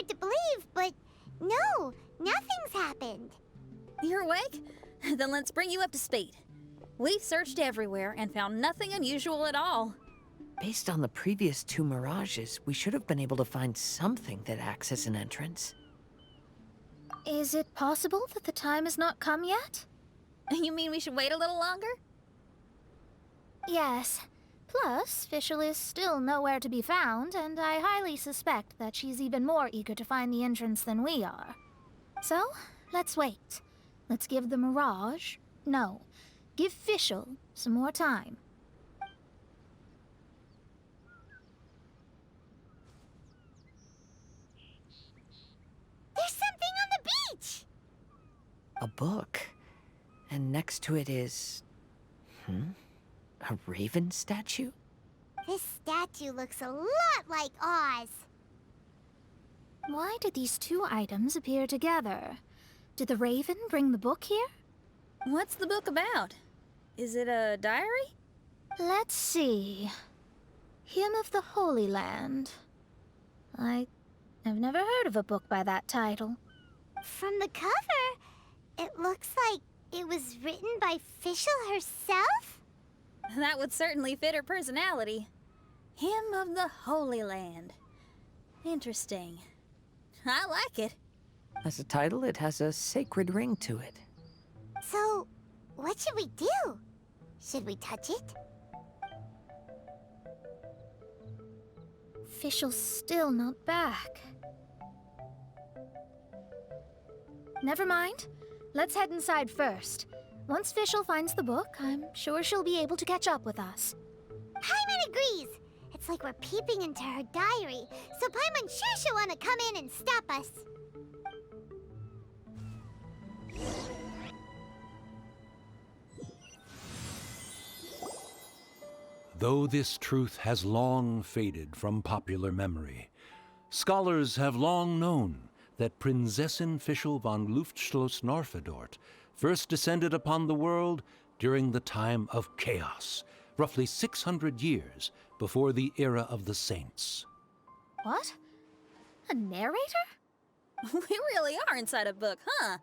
hard to believe, but no, nothing's happened. You're awake? Then let's bring you up to speed. We've searched everywhere and found nothing unusual at all. Based on the previous 2 mirages, we should have been able to find something that acts as an entrance. Is it possible that the time has not come yet? You mean we should wait a little longer? Yes. Plus, Fischl is still nowhere to be found, and I highly suspect that she's even more eager to find the entrance than we are. So, let's wait. Let's give the Mirage... No, give Fischl some more time. There's something on the beach! A book. And next to it is... a raven statue? This statue looks a lot like Oz. Why did these 2 items appear together? Did the raven bring the book here? What's the book about? Is it a diary? Let's see. Hymn of the Holy Land. I've never heard of a book by that title. From the cover, it looks like it was written by Fischl herself? That would certainly fit her personality. Hymn of the Holy Land. Interesting. I like it. As a title, it has a sacred ring to it. So, what should we do? Should we touch it? Fischl's still not back. Never mind. Let's head inside first. Once Fischl finds the book, I'm sure she'll be able to catch up with us. Paimon agrees! It's like we're peeping into her diary, so Paimon's sure she'll want to come in and stop us. Though this truth has long faded from popular memory, scholars have long known that Prinzessin Fischl von Luftschloss-Norfedort first descended upon the world during the time of chaos, roughly 600 years before the era of the saints. What? A narrator? We really are inside a book, huh?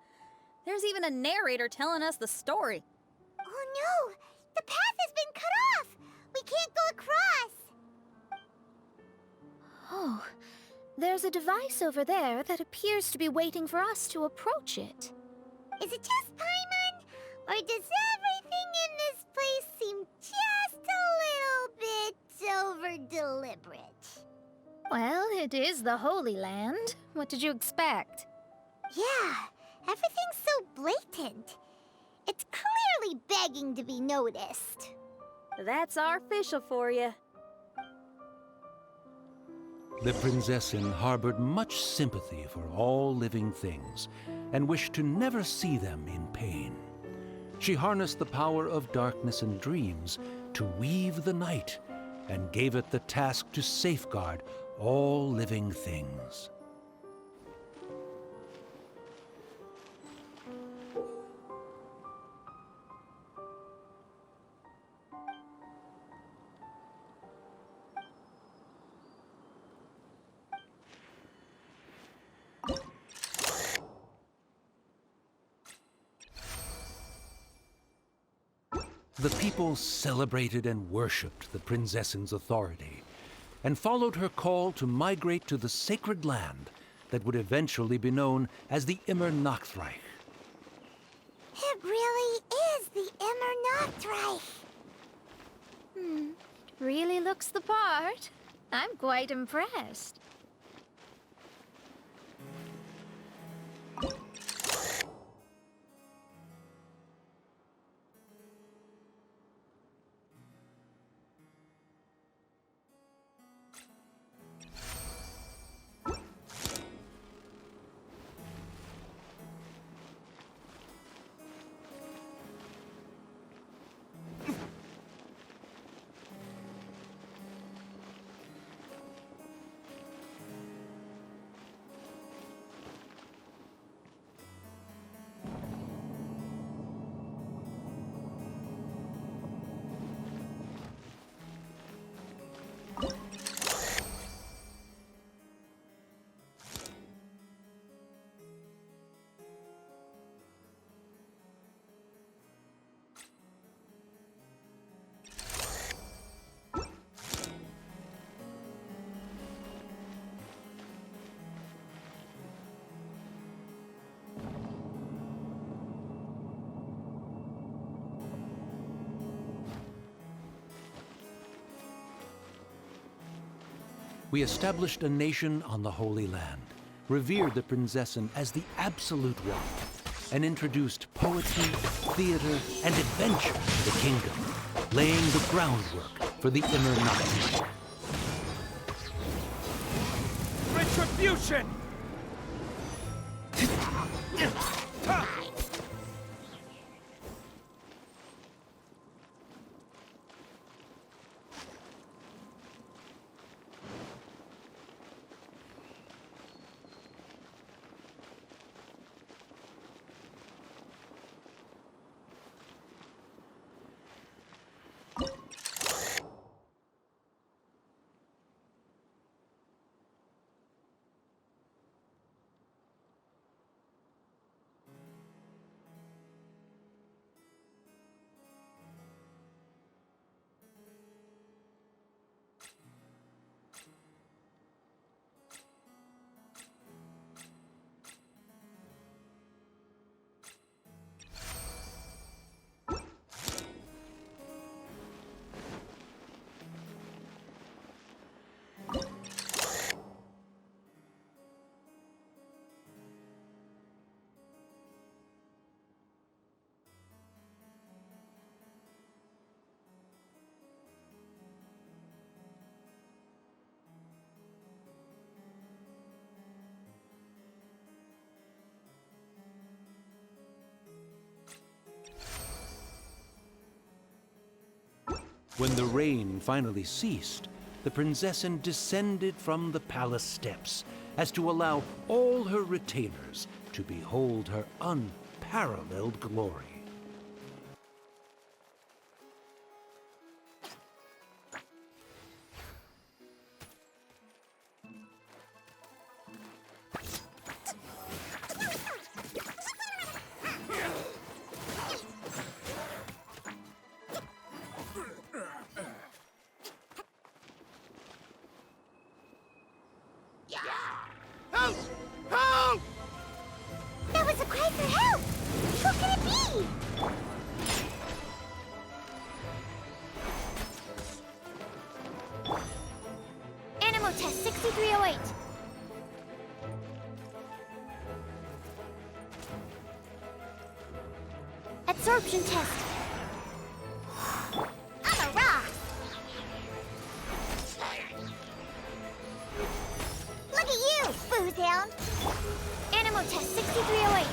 There's even a narrator telling us the story. Oh no! The path has been cut off! We can't go across! Oh, there's a device over there that appears to be waiting for us to approach it. Is it just Paimon? Or does everything in this place seem just a little bit over-deliberate? Well, it is the Holy Land. What did you expect? Yeah, everything's so blatant. It's clearly begging to be noticed. That's our Fischl for you. The Prinzessin harbored much sympathy for all living things and wished to never see them in pain. She harnessed the power of darkness and dreams to weave the night and gave it the task to safeguard all living things. The people celebrated and worshipped the Prinzessin's authority and followed her call to migrate to the sacred land that would eventually be known as the Immernachtreich. It really is the Immernachtreich. It really looks the part. I'm quite impressed. we established a nation on the Holy Land, revered the Prinzessin as the absolute one, and introduced poetry, theater, and adventure to the kingdom, laying the groundwork for the Immernachtreich. Retribution! When the rain finally ceased, the Prinzessin descended from the palace steps as to allow all her retainers to behold her unparalleled glory. Help! Help! That was a cry for help! Who can it be? Animo test 6308. Absorption test. I'm a rock. Look at you, Foodhound. Animo test 6308.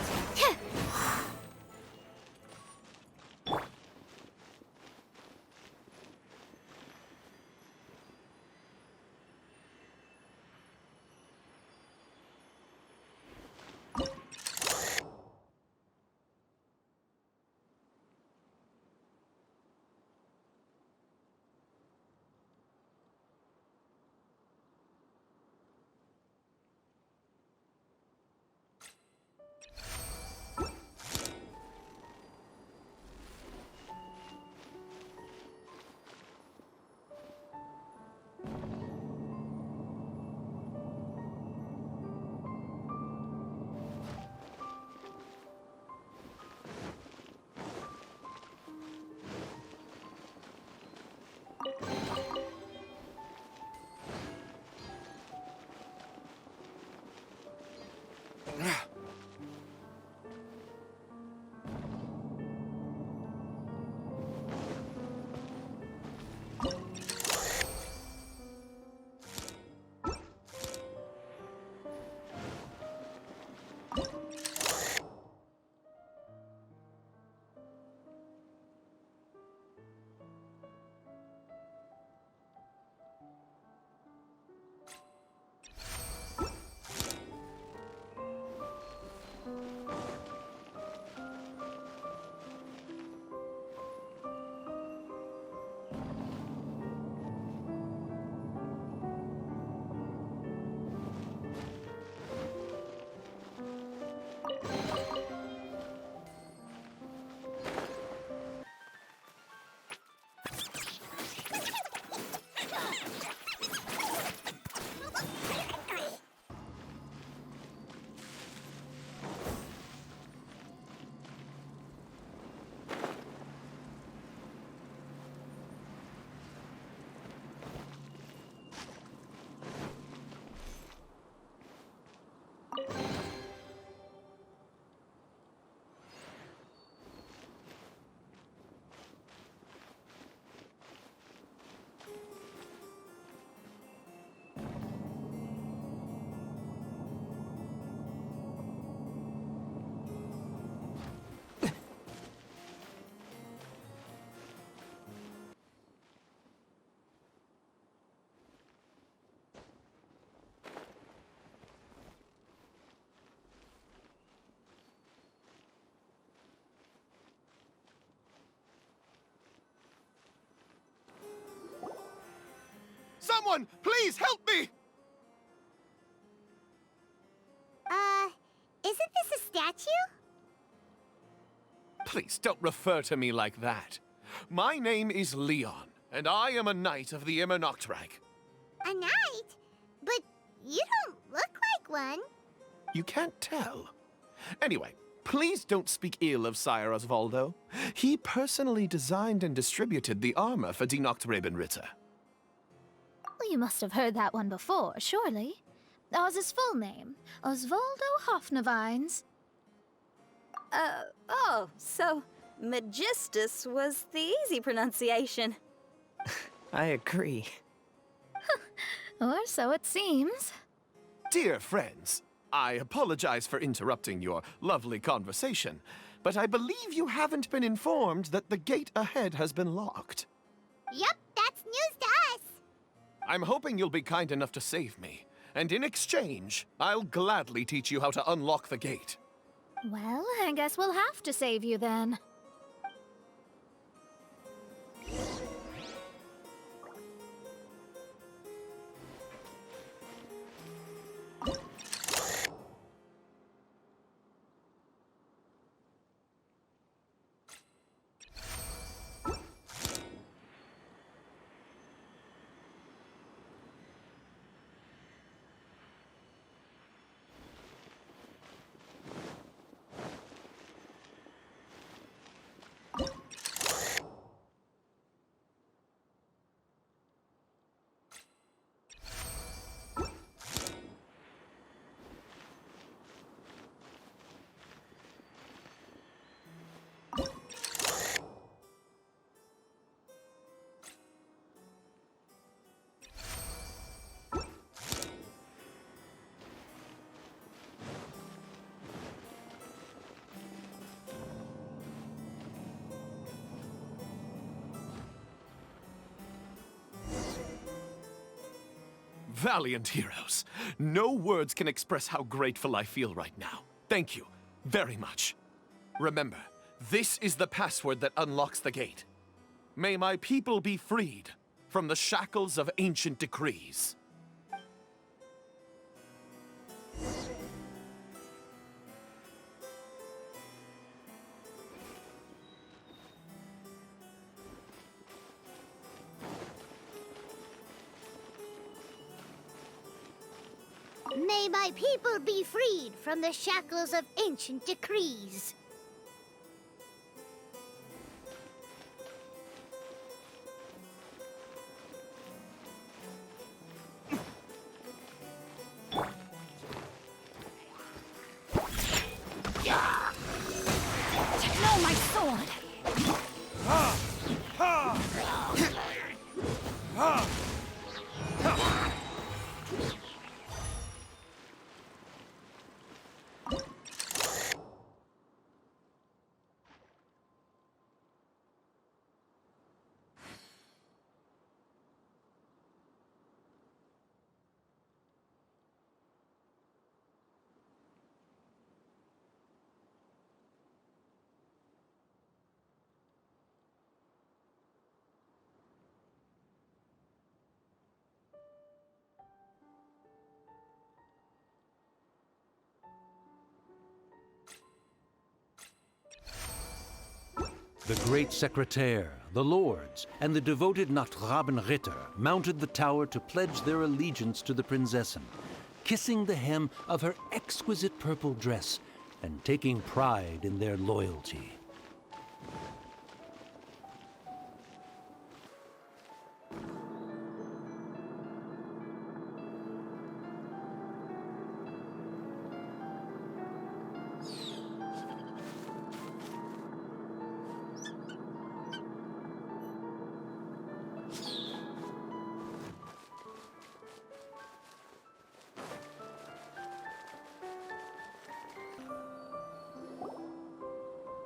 Someone, please help me! Isn't this a statue? Please don't refer to me like that. My name is Leon, and I am a knight of the Immernachtreich. A knight? But you don't look like one. You can't tell. Anyway, please don't speak ill of Sire Osvaldo. He personally designed and distributed the armor for Die Nachtrebenritter. Well, you must have heard that one before, surely. That was his full name, Osvaldo Hofnevines. Oh, so Magistus was the easy pronunciation. I agree. Or so it seems. Dear friends, I apologize for interrupting your lovely conversation, but I believe you haven't been informed that the gate ahead has been locked. Yup, that's news to us. I'm hoping you'll be kind enough to save me, and in exchange, I'll gladly teach you how to unlock the gate. Well, I guess we'll have to save you then. Valiant heroes. No words can express how grateful I feel right now. Thank you very much. Remember, this is the password that unlocks the gate. May my people be freed from the shackles of ancient decrees. May my people be freed from the shackles of ancient decrees. No, my sword! The great secretaire, the lords, and the devoted Nachtrebenritter mounted the tower to pledge their allegiance to the Prinzessin, kissing the hem of her exquisite purple dress and taking pride in their loyalty.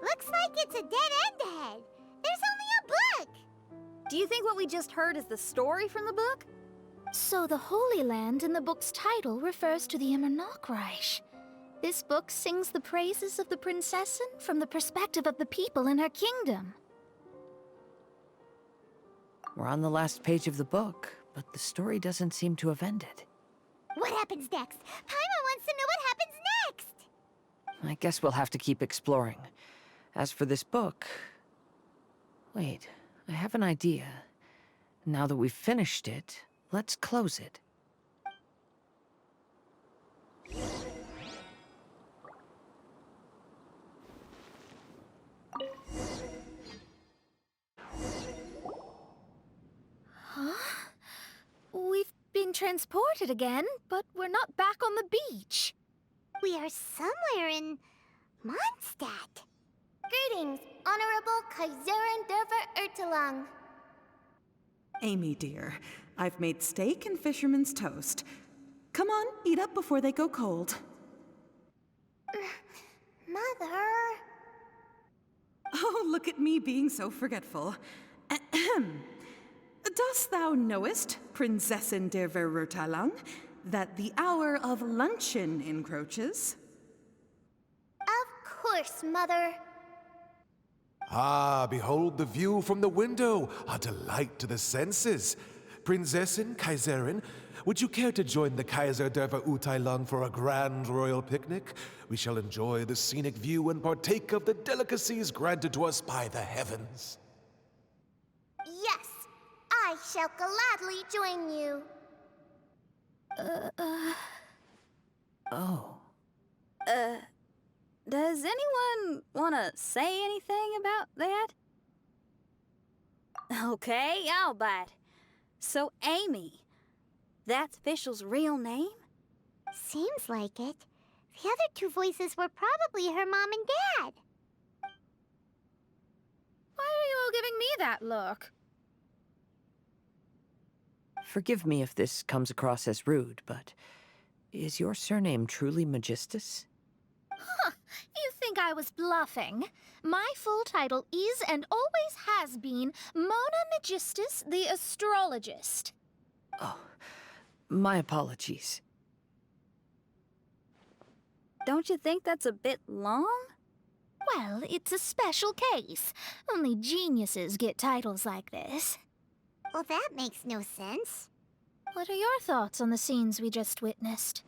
Looks like it's a dead end ahead. There's only a book. Do you think what we just heard is the story from the book? So the Holy Land in the book's title refers to the Immernachtreich. This book sings the praises of the Prinzessin from the perspective of the people in her kingdom. We're on the last page of the book, but the story doesn't seem to have ended. What happens next? Paimon wants to know what happens next! I guess we'll have to keep exploring. As for this book... Wait, I have an idea. Now that we've finished it, let's close it. We've been transported again, but we're not back on the beach. We are somewhere in Mondstadt. Greetings, Honorable Kaiserin Derver Ertelang. Amy, dear, I've made steak and fisherman's toast. Come on, eat up before they go cold. Mother... Oh, look at me being so forgetful. Ahem. Dost thou knowest, Prinzessin der Verurteilung, that the hour of luncheon encroaches? Of course, Mother. Ah, behold the view from the window, a delight to the senses. Prinzessin, Kaiserin, would you care to join the Kaiser der Verurteilung for a grand royal picnic? We shall enjoy the scenic view and partake of the delicacies granted to us by the heavens. Yes, I shall gladly join you. Oh. Does anyone want to say anything about that? Okay, I'll bite. So, Amy, that's Fischl's real name? Seems like it. The other two voices were probably her mom and dad. Why are you all giving me that look? Forgive me if this comes across as rude, but is your surname truly Magistus? You think I was bluffing? My full title is and always has been Mona Magistus the Astrologist. Oh, my apologies. Don't you think that's a bit long? Well, it's a special case. Only geniuses get titles like this. Well, that makes no sense. What are your thoughts on the scenes we just witnessed?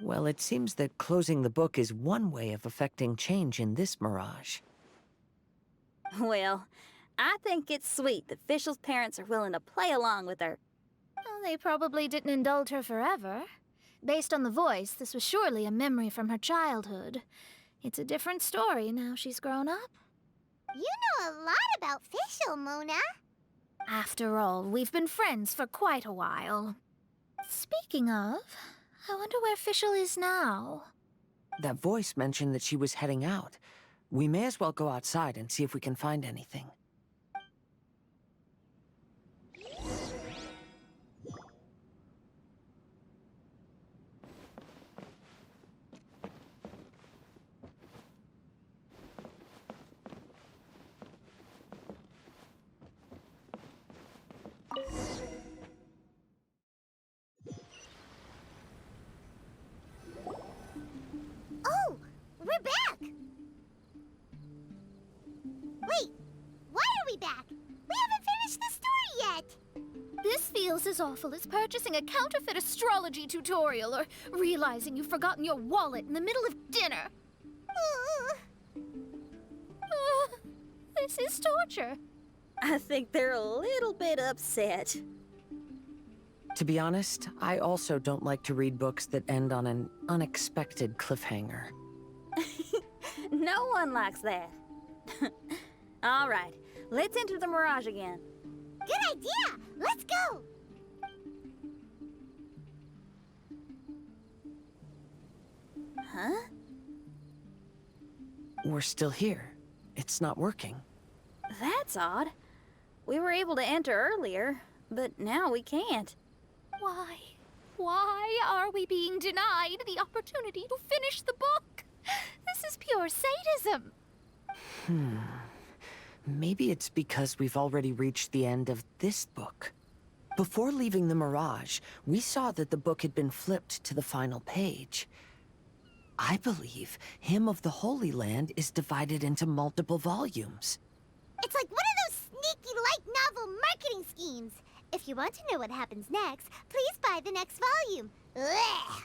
Well, it seems that closing the book is one way of affecting change in this mirage. Well, I think it's sweet that Fischl's parents are willing to play along with her. Well, they probably didn't indulge her forever. Based on the voice, this was surely a memory from her childhood. It's a different story now she's grown up. You know a lot about Fischl, Mona. After all, we've been friends for quite a while. Speaking of, I wonder where Fischl is now. That voice mentioned that she was heading out. We may as well go outside and see if we can find anything. Oh, we're back! Wait, why are we back? We haven't finished the story yet! This feels as awful as purchasing a counterfeit astrology tutorial or realizing you've forgotten your wallet in the middle of dinner. This is torture. I think they're a little bit upset. To be honest, I also don't like to read books that end on an unexpected cliffhanger. No one likes that. All right, let's enter the mirage again. Good idea! Let's go! Huh? We're still here. It's not working. That's odd. We were able to enter earlier, but now we can't. Why? Why are we being denied the opportunity to finish the book? This is pure sadism. Maybe it's because we've already reached the end of this book. Before leaving the Mirage, we saw that the book had been flipped to the final page. I believe Hymn of the Holy Land is divided into multiple volumes. It's like one of those sneaky light novel marketing schemes. If you want to know what happens next, please buy the next volume. Ugh.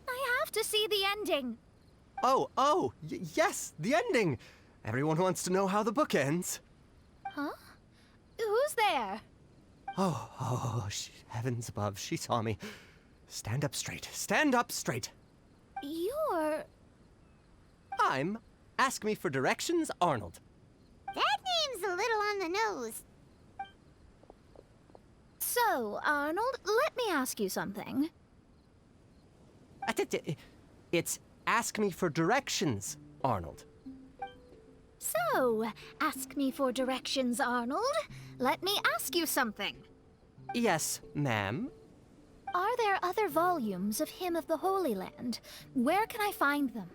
I have to see the ending. Yes, the ending. Everyone wants to know how the book ends. Huh? Who's there? Heavens above, she saw me. Stand up straight. Stand up straight. You're... I'm Ask Me for Directions, Arnold. That name's a little on the nose. So, Arnold, let me ask you something. It's Ask Me for Directions, Arnold. So, ask me for directions, Arnold. Let me ask you something. Yes, ma'am. Are there other volumes of Hymn of the Holy Land? Where can I find them?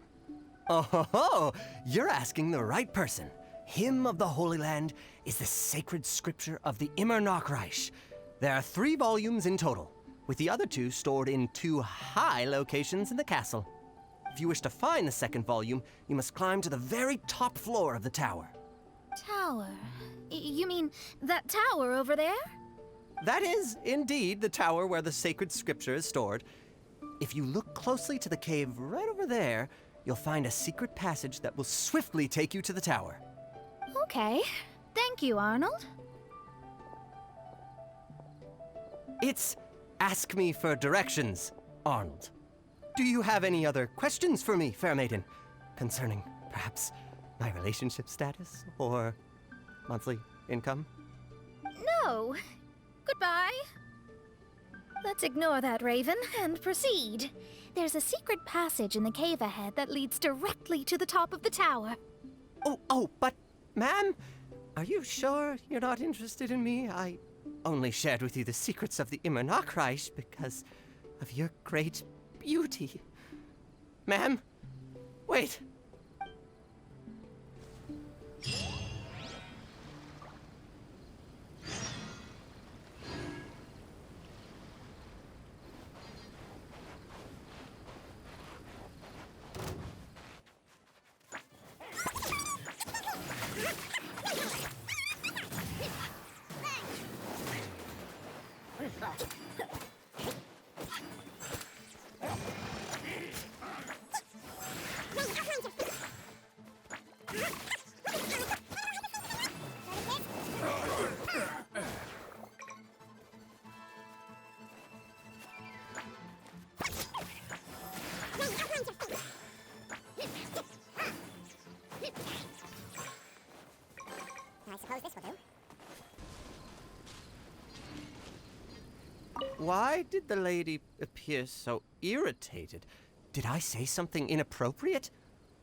Oh, you're asking the right person. Hymn of the Holy Land is the sacred scripture of the Immernachtreich. There are 3 volumes in total, with the other 2 stored in 2 high locations in the castle. If you wish to find the second volume, you must climb to the very top floor of the tower. Tower? You mean that tower over there? That is, indeed, the tower where the sacred scripture is stored. If you look closely to the cave right over there, you'll find a secret passage that will swiftly take you to the tower. Okay. Thank you, Arnold. It's Ask Me for Directions, Arnold. Do you have any other questions for me, fair maiden? Concerning, perhaps, my relationship status or monthly income? No. Goodbye. Let's ignore that, Raven, and proceed. There's a secret passage in the cave ahead that leads directly to the top of the tower. But, ma'am, are you sure you're not interested in me? I only shared with you the secrets of the Immernachtreich because of your great beauty. Ma'am, wait. Why did the lady appear so irritated? Did I say something inappropriate?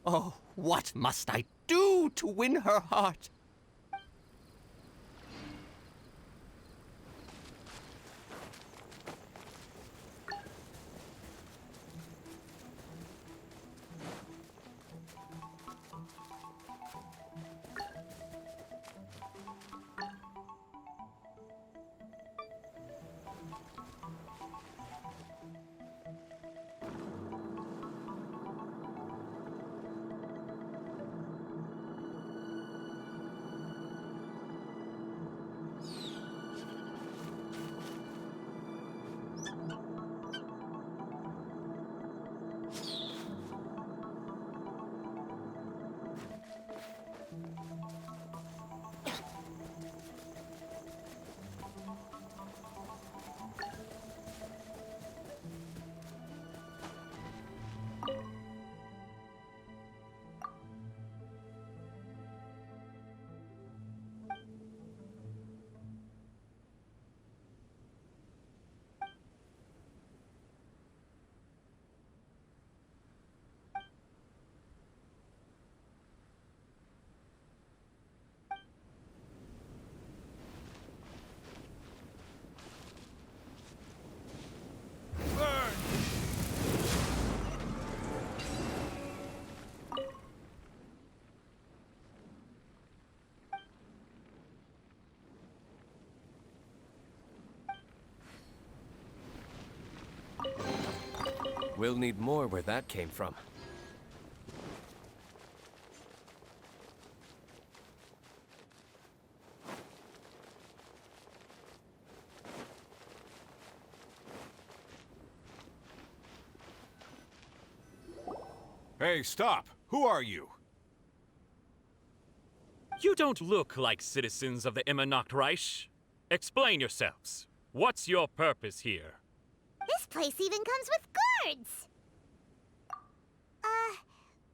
Oh, what must I do to win her heart? We'll need more where that came from. Hey, stop! Who are you? You don't look like citizens of the Immernachtreich. Explain yourselves. What's your purpose here? This place even comes with guards!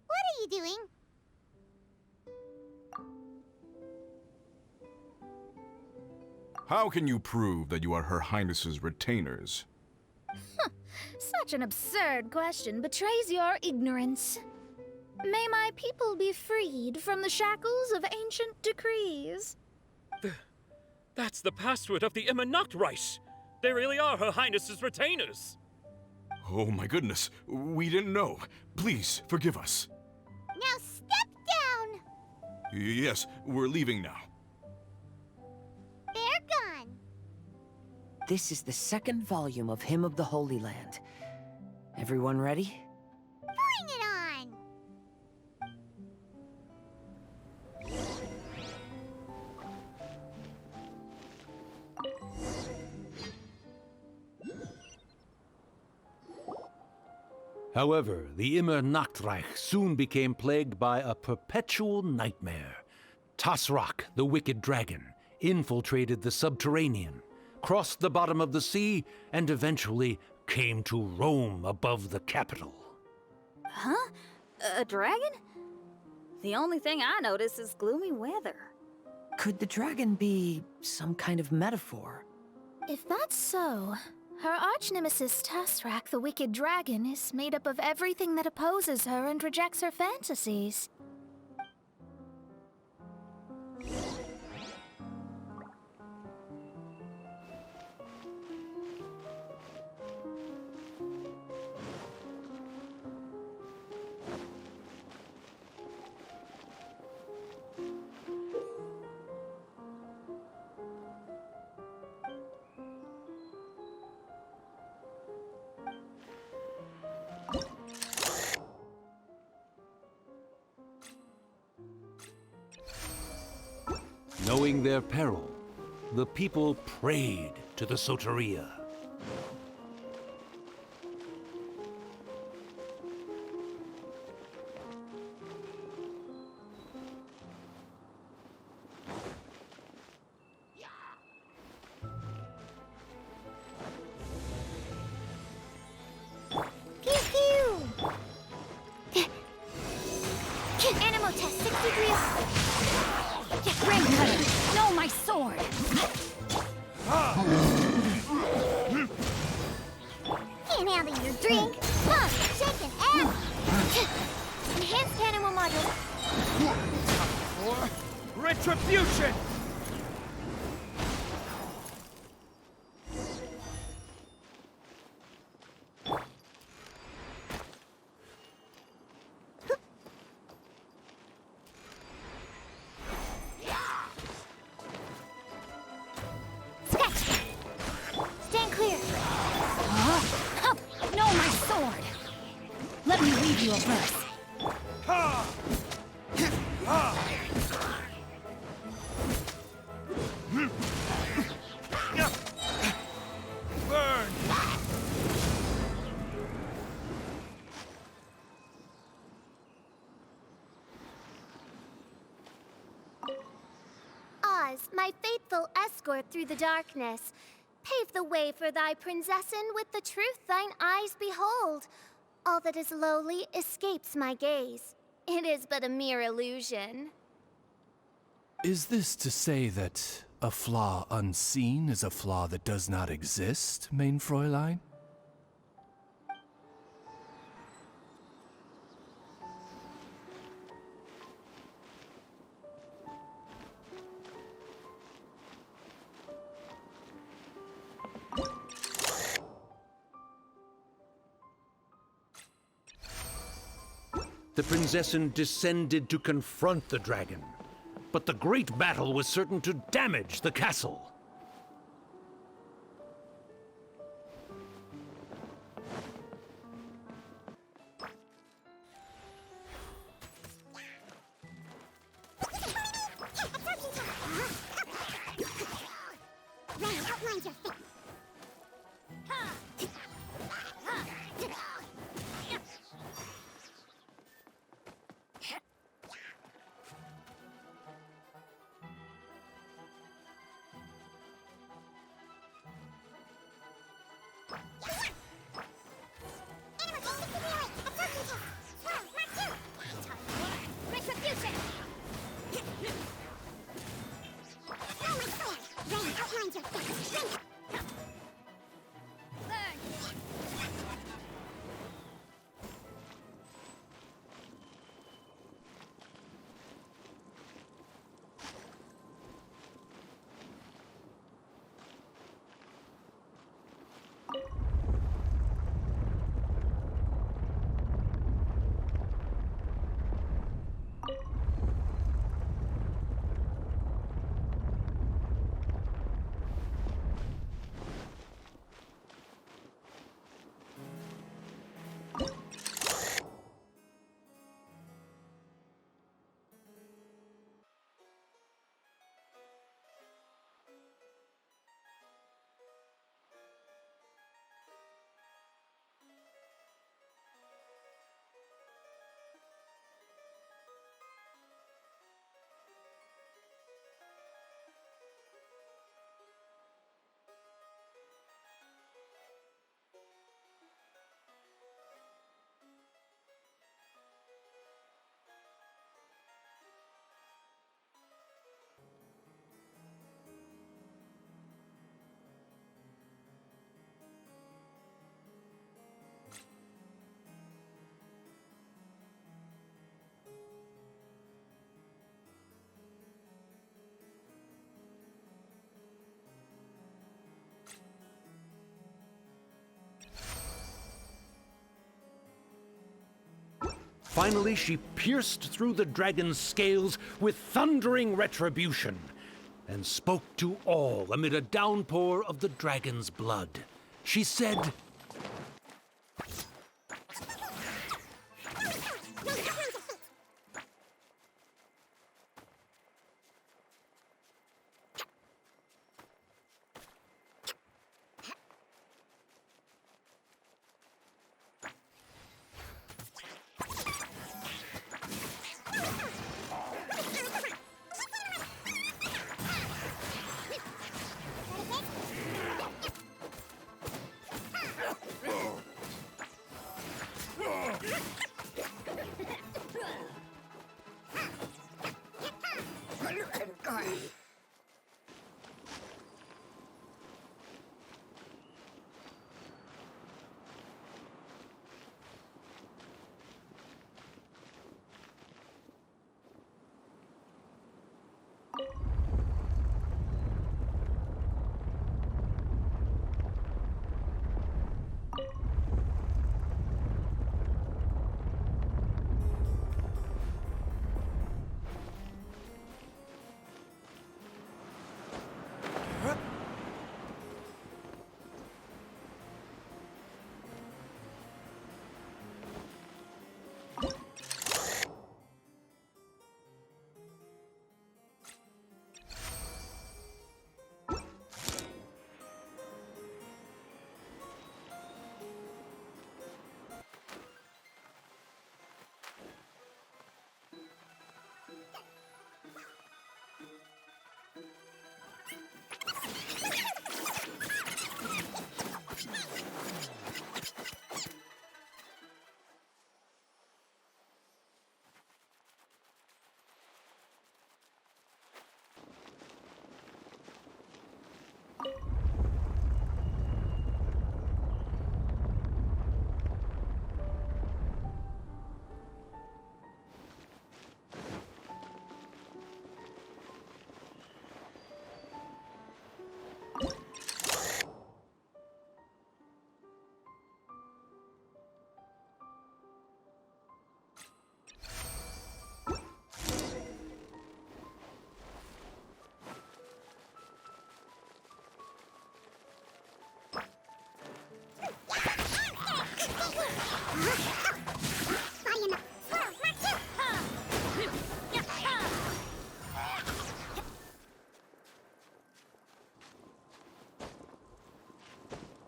What are you doing? How can you prove that you are Her Highness's retainers? Such an absurd question betrays your ignorance. May my people be freed from the shackles of ancient decrees. That's the password of the Immernachtreich. They really are Her Highness's retainers. Oh my goodness, we didn't know. Please, forgive us. Now step down! Yes, we're leaving now. They're gone. This is the second volume of Hymn of the Holy Land. Everyone ready? Bring it on! However, the Immernachtreich soon became plagued by a perpetual nightmare. Tasrak, the wicked dragon, infiltrated the subterranean, crossed the bottom of the sea, and eventually came to roam above the capital. Huh? A dragon? The only thing I notice is gloomy weather. Could the dragon be some kind of metaphor? If that's so, her arch-nemesis Tasrak, the wicked dragon, is made up of everything that opposes her and rejects her fantasies. Knowing their peril, the people prayed to the Soteria. Pew pew! Animal test 6 degrees. Ring cutter! No, my sword! Can't handle your drink. Pump, shake, and add. Enhanced animal module. Retribution! Stand clear. No, my sword! Let me read you a verse. Burn! Oz, my faithful escort through the darkness, pave the way for thy princessen with the truth thine eyes behold. All that is lowly escapes my gaze. It is but a mere illusion. Is this to say that a flaw unseen is a flaw that does not exist, mein Fräulein? The Prinzessin descended to confront the dragon, but the great battle was certain to damage the castle. Finally, she pierced through the dragon's scales with thundering retribution and spoke to all amid a downpour of the dragon's blood. She said,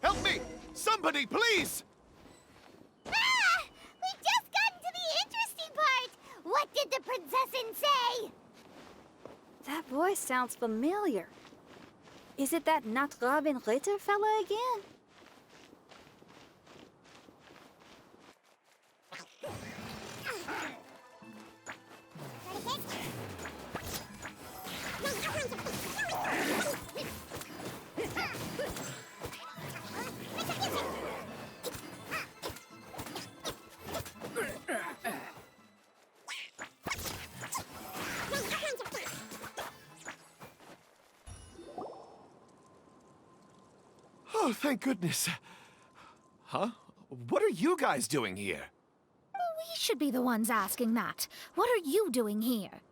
Help me! Somebody, please! Ah! We just got to the interesting part! What did the princessin say? That voice sounds familiar. Is it that Not Robin Ritter fella again? Oh, thank goodness. Huh? What are you guys doing here? We should be the ones asking that. What are you doing here?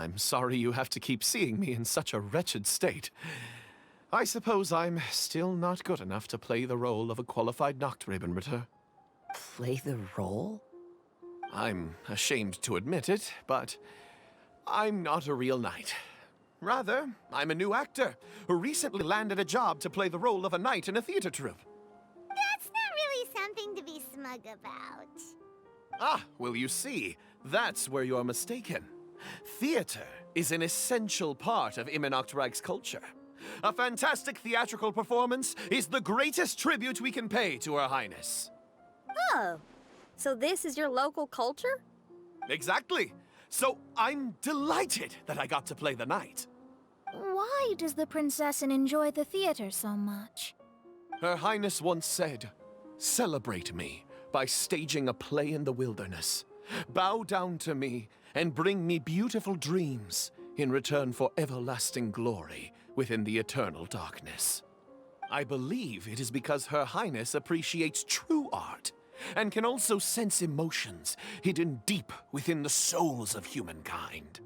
I'm sorry you have to keep seeing me in such a wretched state. I suppose I'm still not good enough to play the role of a qualified Nachtrebenritter. Play the role? I'm ashamed to admit it, but I'm not a real knight. Rather, I'm a new actor who recently landed a job to play the role of a knight in a theater troupe. That's not really something to be smug about. Ah, well, you see, that's where you're mistaken. Theater is an essential part of Immernachtreich's culture. A fantastic theatrical performance is the greatest tribute we can pay to Her Highness. Oh, so this is your local culture? Exactly. So I'm delighted that I got to play the knight. Why does the princessin enjoy the theater so much? Her Highness once said, "Celebrate me by staging a play in the wilderness. Bow down to me and bring me beautiful dreams in return for everlasting glory within the eternal darkness." I believe it is because Her Highness appreciates true art and can also sense emotions hidden deep within the souls of humankind.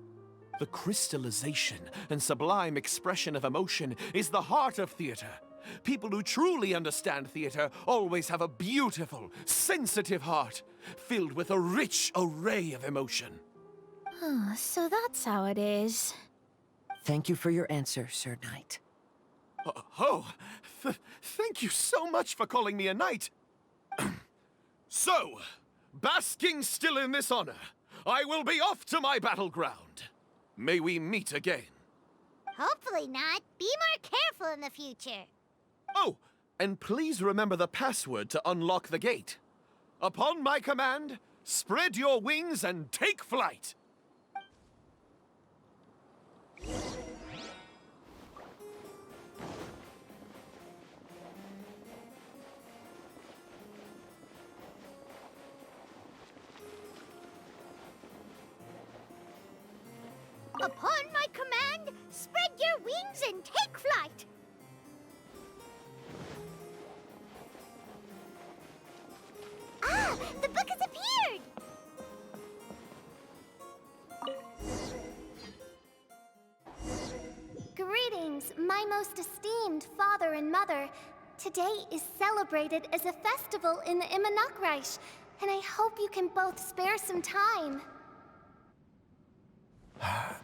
The crystallization and sublime expression of emotion is the heart of theater. People who truly understand theater always have a beautiful, sensitive heart, filled with a rich array of emotion. Oh, so that's how it is. Thank you for your answer, Sir Knight. Thank you so much for calling me a knight. So, basking still in this honor, I will be off to my battleground. May we meet again. Hopefully not. Be more careful in the future. Oh, and please remember the password to unlock the gate. Upon my command, spread your wings and take flight. Upon my command, spread your wings and take flight. Ah, the book has appeared! Greetings, my most esteemed father and mother. Today is celebrated as a festival in the Immernachtreich, and I hope you can both spare some time.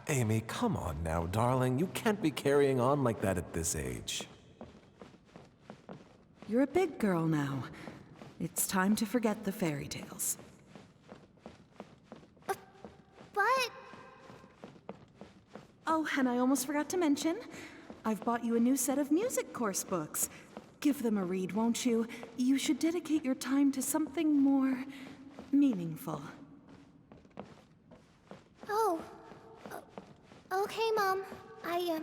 Amy, come on now, darling. You can't be carrying on like that at this age. You're a big girl now. It's time to forget the fairy tales. But... Oh, and I almost forgot to mention, I've bought you a new set of music course books. Give them a read, won't you? You should dedicate your time to something more meaningful. Oh. Okay, Mom. I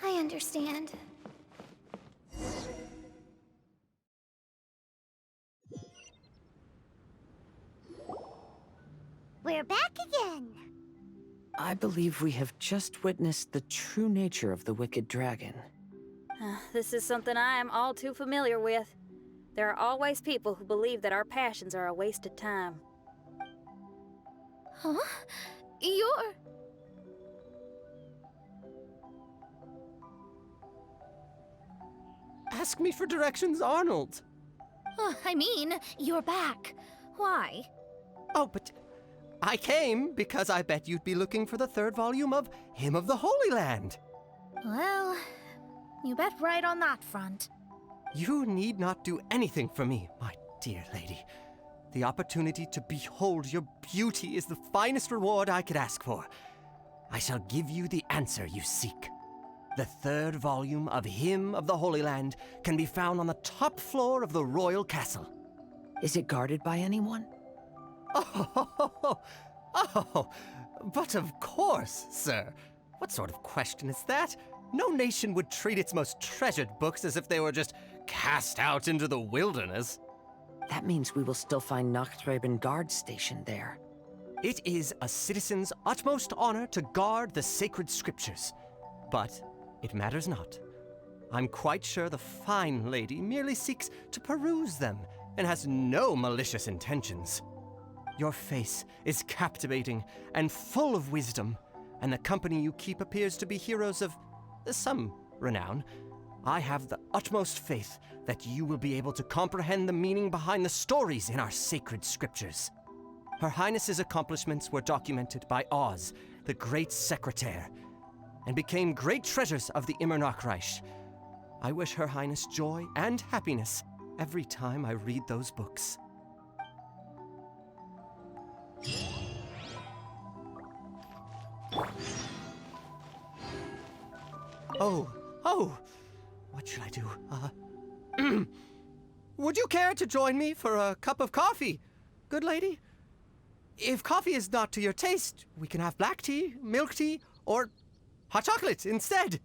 understand. We're back again. I believe we have just witnessed the true nature of the wicked dragon. This is something I am all too familiar with. There are always people who believe that our passions are a waste of time. Huh? You're... Ask me for directions, Arnold. I mean, you're back. Why? Oh, but I came because I bet you'd be looking for the third volume of Hymn of the Holy Land. Well, you bet right on that front. You need not do anything for me, my dear lady. The opportunity to behold your beauty is the finest reward I could ask for. I shall give you the answer you seek. The third volume of Hymn of the Holy Land can be found on the top floor of the royal castle. Is it guarded by anyone? Oh, but of course, sir. What sort of question is that? No nation would treat its most treasured books as if they were just cast out into the wilderness. That means we will still find Nachtreben guards stationed there. It is a citizen's utmost honor to guard the sacred scriptures. But it matters not. I'm quite sure the fine lady merely seeks to peruse them and has no malicious intentions. Your face is captivating and full of wisdom, and the company you keep appears to be heroes of some renown, I have the utmost faith that you will be able to comprehend the meaning behind the stories in our sacred scriptures. Her Highness's accomplishments were documented by Oz, the Great Secretaire, and became great treasures of the Immernachtreich. I wish Her Highness joy and happiness every time I read those books. Oh, what should I do? Would you care to join me for a cup of coffee, good lady? If coffee is not to your taste, we can have black tea, milk tea, or hot chocolate instead.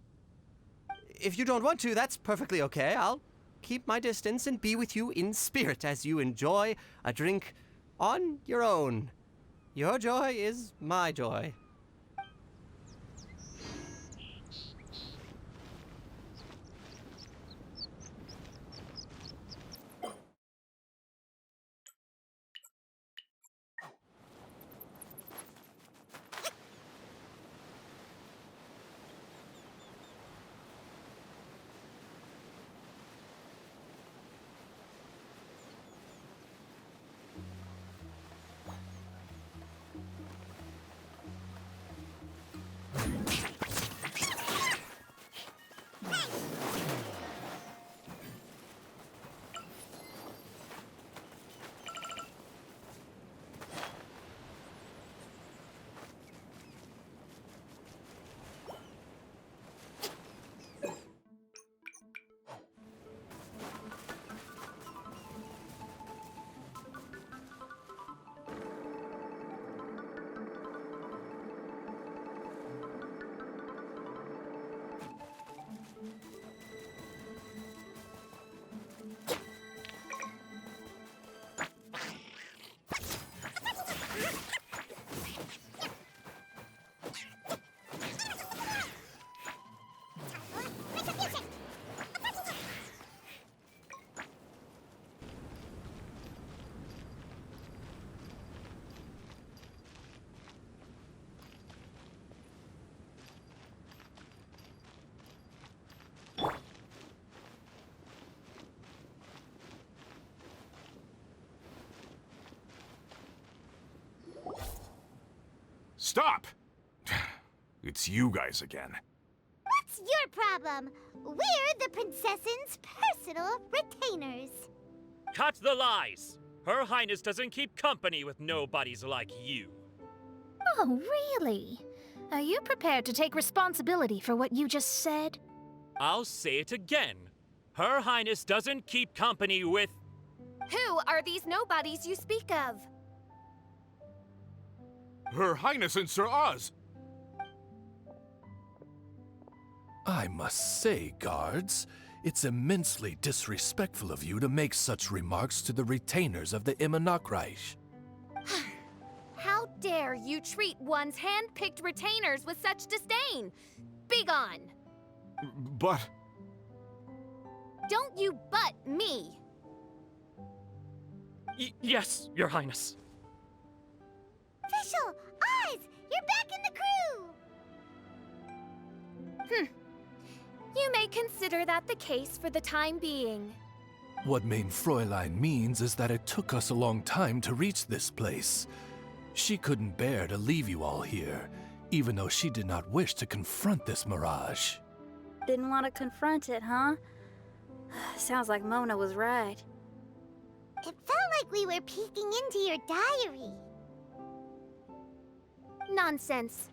If you don't want to, that's perfectly okay. I'll keep my distance and be with you in spirit as you enjoy a drink on your own. Your joy is my joy. Stop! It's you guys again. What's your problem? We're the princess's personal retainers. Cut the lies! Her Highness doesn't keep company with nobodies like you. Oh, really? Are you prepared to take responsibility for what you just said? I'll say it again. Her Highness doesn't keep company with... Who are these nobodies you speak of? Her Highness and Sir Oz! I must say, guards, it's immensely disrespectful of you to make such remarks to the retainers of the Immernachtreich. How dare you treat one's hand-picked retainers with such disdain? Begone! But... Don't you butt me! Yes, Your Highness. Fischl! Oz! You're back in the crew! You may consider that the case for the time being. What Mein Fräulein means is that it took us a long time to reach this place. She couldn't bear to leave you all here, even though she did not wish to confront this mirage. Didn't want to confront it, huh? Sounds like Mona was right. It felt like we were peeking into your diary. Nonsense.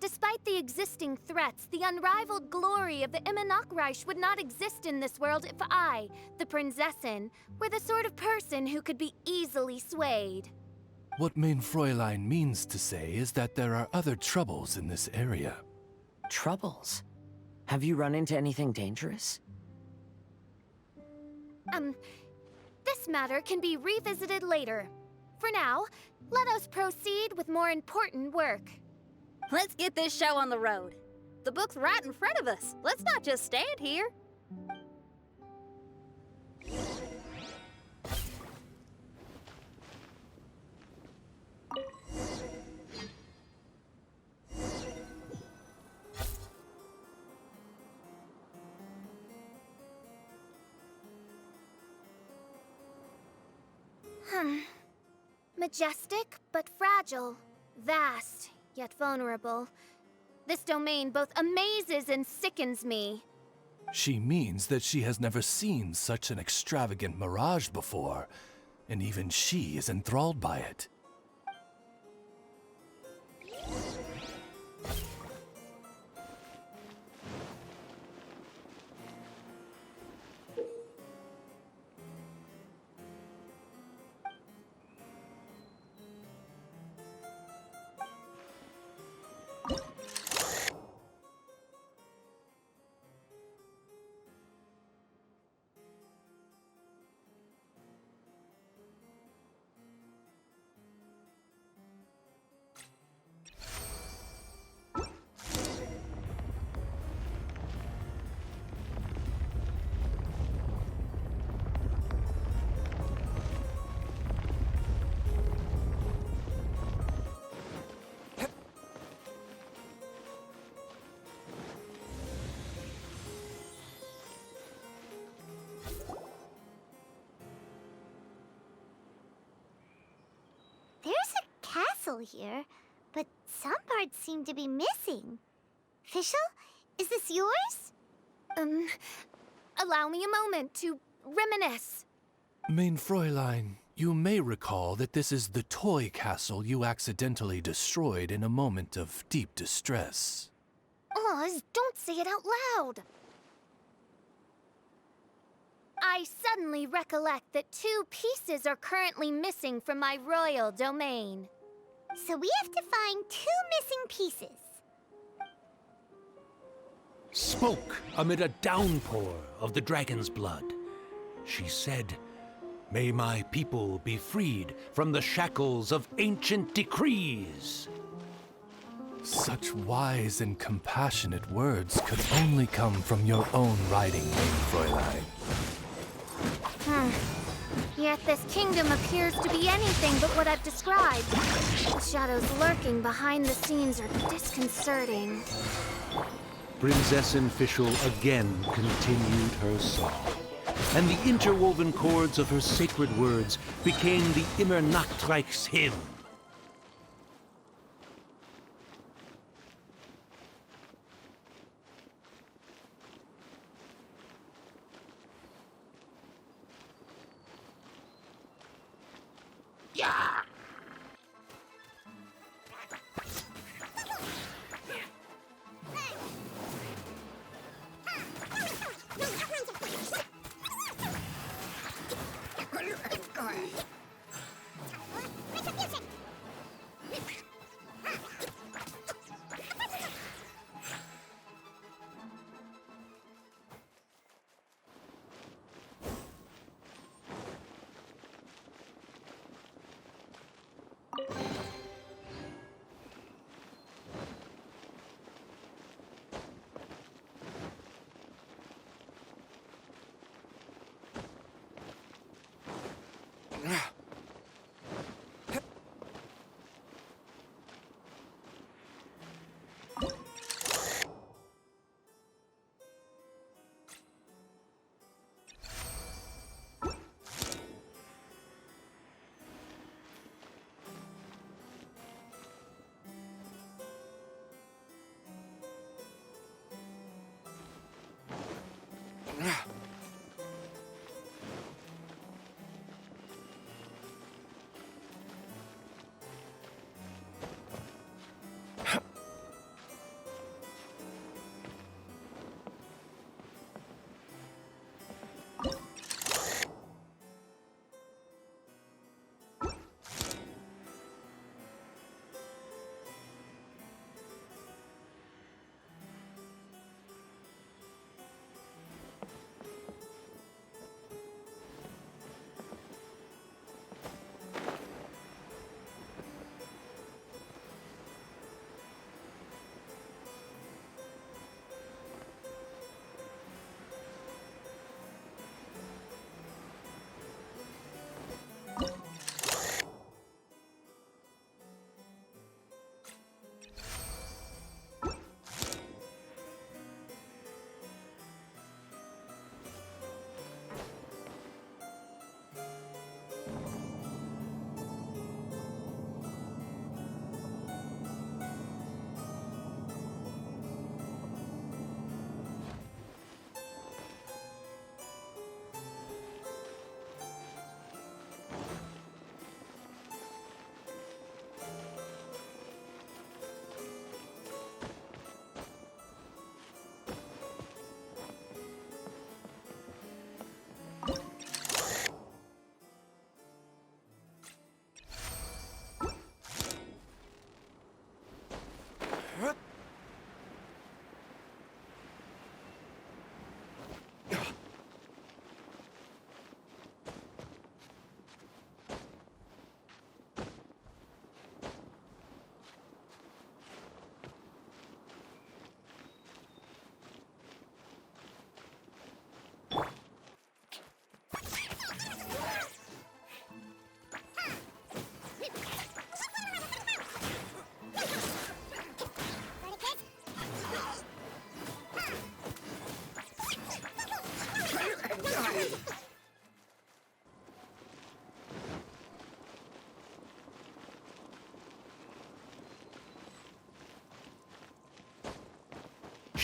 Despite the existing threats, the unrivaled glory of the Immernachtreich would not exist in this world if I, the Prinzessin, were the sort of person who could be easily swayed. What Mein Fräulein means to say is that there are other troubles in this area. Troubles? Have you run into anything dangerous? This matter can be revisited later. For now, let us proceed with more important work. Let's get this show on the road. The book's right in front of us. Let's not just stand here. Majestic, but fragile. Vast, yet vulnerable. This domain both amazes and sickens me. She means that she has never seen such an extravagant mirage before, and even she is enthralled by it. There's a castle here, but some parts seem to be missing. Fischl, is this yours? Allow me a moment to reminisce. Mein Fräulein, you may recall that this is the toy castle you accidentally destroyed in a moment of deep distress. Oz, don't say it out loud. I suddenly recollect that 2 pieces are currently missing from my royal domain. So we have to find 2 missing pieces. Spoke amid a downpour of the dragon's blood. She said, "May my people be freed from the shackles of ancient decrees." Such wise and compassionate words could only come from your own writing, Mein Fräulein. Yet this kingdom appears to be anything but what I've described. The shadows lurking behind the scenes are disconcerting. Prinzessin Fischl again continued her song, and the interwoven chords of her sacred words became the Immernachtreich's hymn.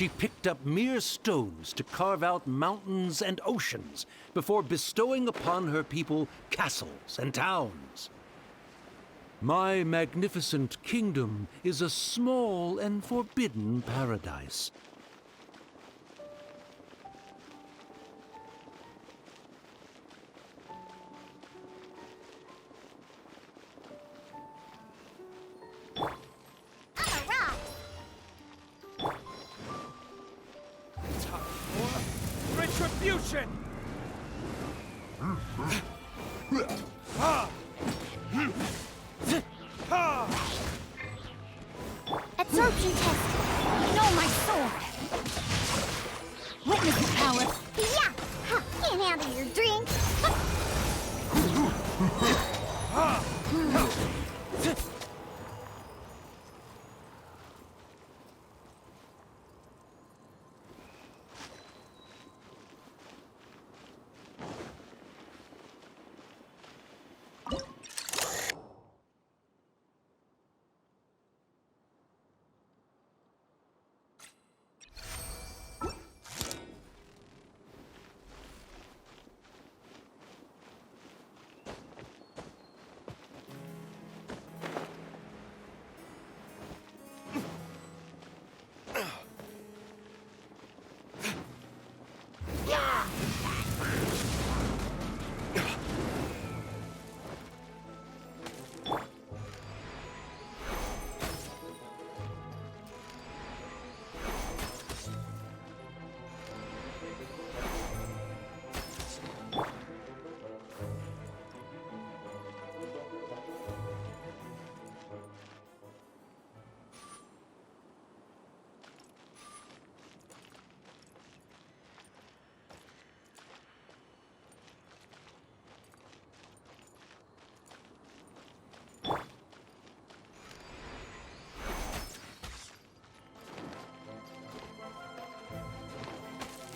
she picked up mere stones to carve out mountains and oceans before bestowing upon her people castles and towns. My magnificent kingdom is a small and forbidden paradise. Retribution! Absorption test. No, my sword. Witness the power. Yeah. Ha, can't handle your drink.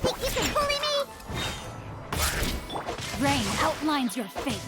Think you can bully me? Rain outlines your fate.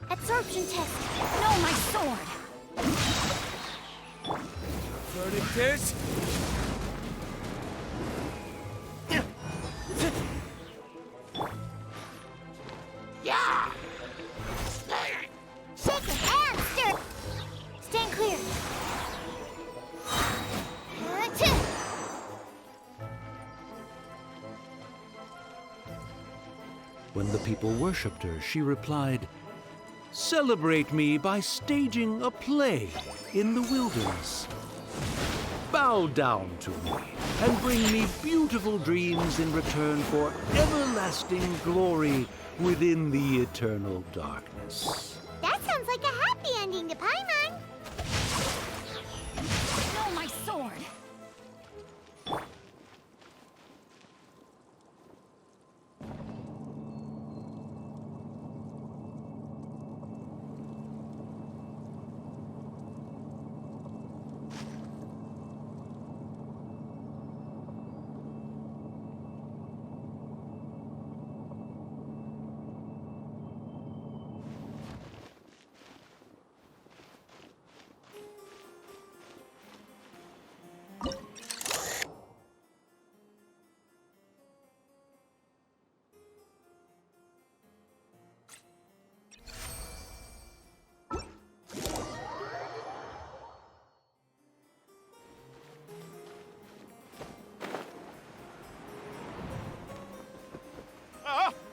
Absorption test. No, my sword. Verdict is... Yeah! Shake your hand, stir. Stand clear. When the people worshipped her, she replied, "Celebrate me by staging a play in the wilderness. Bow down to me and bring me beautiful dreams in return for everlasting glory within the eternal darkness." That sounds like a happy ending to Paimon. No, my sword!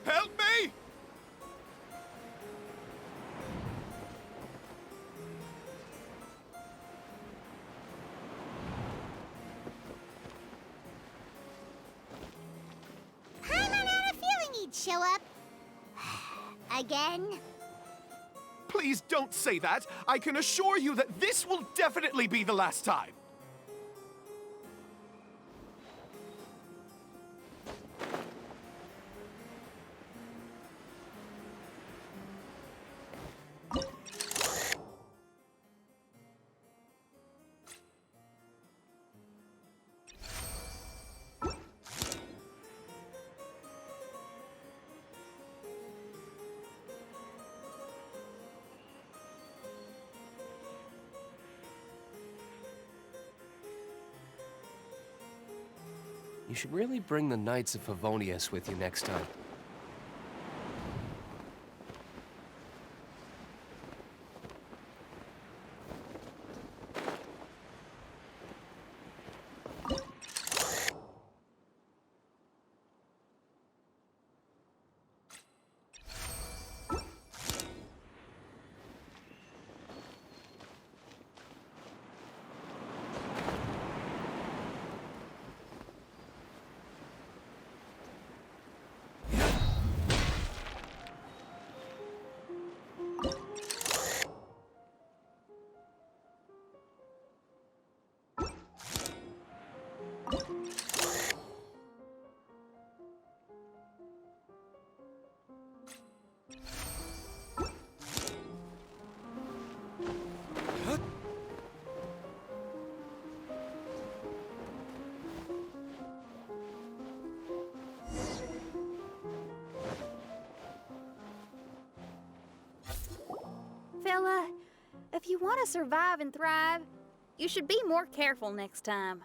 Help me! Paimon had a feeling he'd show up. Again? Please don't say that. I can assure you that this will definitely be the last time. You should really bring the Knights of Favonius with you next time. fella. If you want to survive and thrive, you should be more careful next time.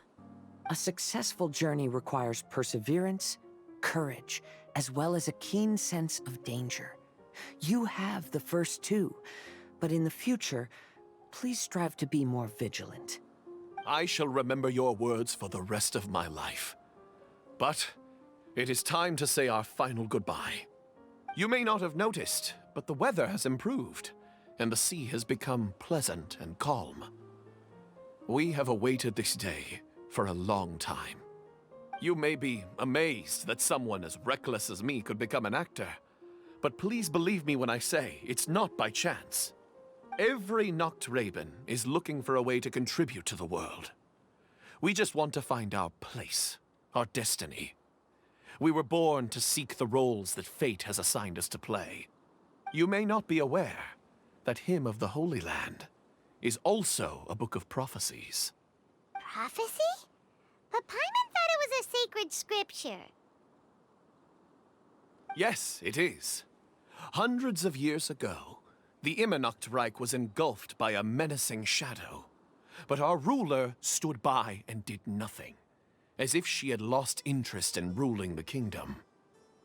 A successful journey requires perseverance, courage, as well as a keen sense of danger. You have the first two, but in the future, please strive to be more vigilant. I shall remember your words for the rest of my life. But it is time to say our final goodbye. You may not have noticed, but the weather has improved, and the sea has become pleasant and calm. We have awaited this day for a long time. You may be amazed that someone as reckless as me could become an actor, but please believe me when I say it's not by chance. Every Nachtraben is looking for a way to contribute to the world. We just want to find our place, our destiny. We were born to seek the roles that fate has assigned us to play. You may not be aware that Hymn of the Holy Land is also a book of prophecies. Prophecy? But Paimon thought it was a sacred scripture. Yes, it is. Hundreds of years ago, the Immernachtreich was engulfed by a menacing shadow. But our ruler stood by and did nothing, as if she had lost interest in ruling the kingdom.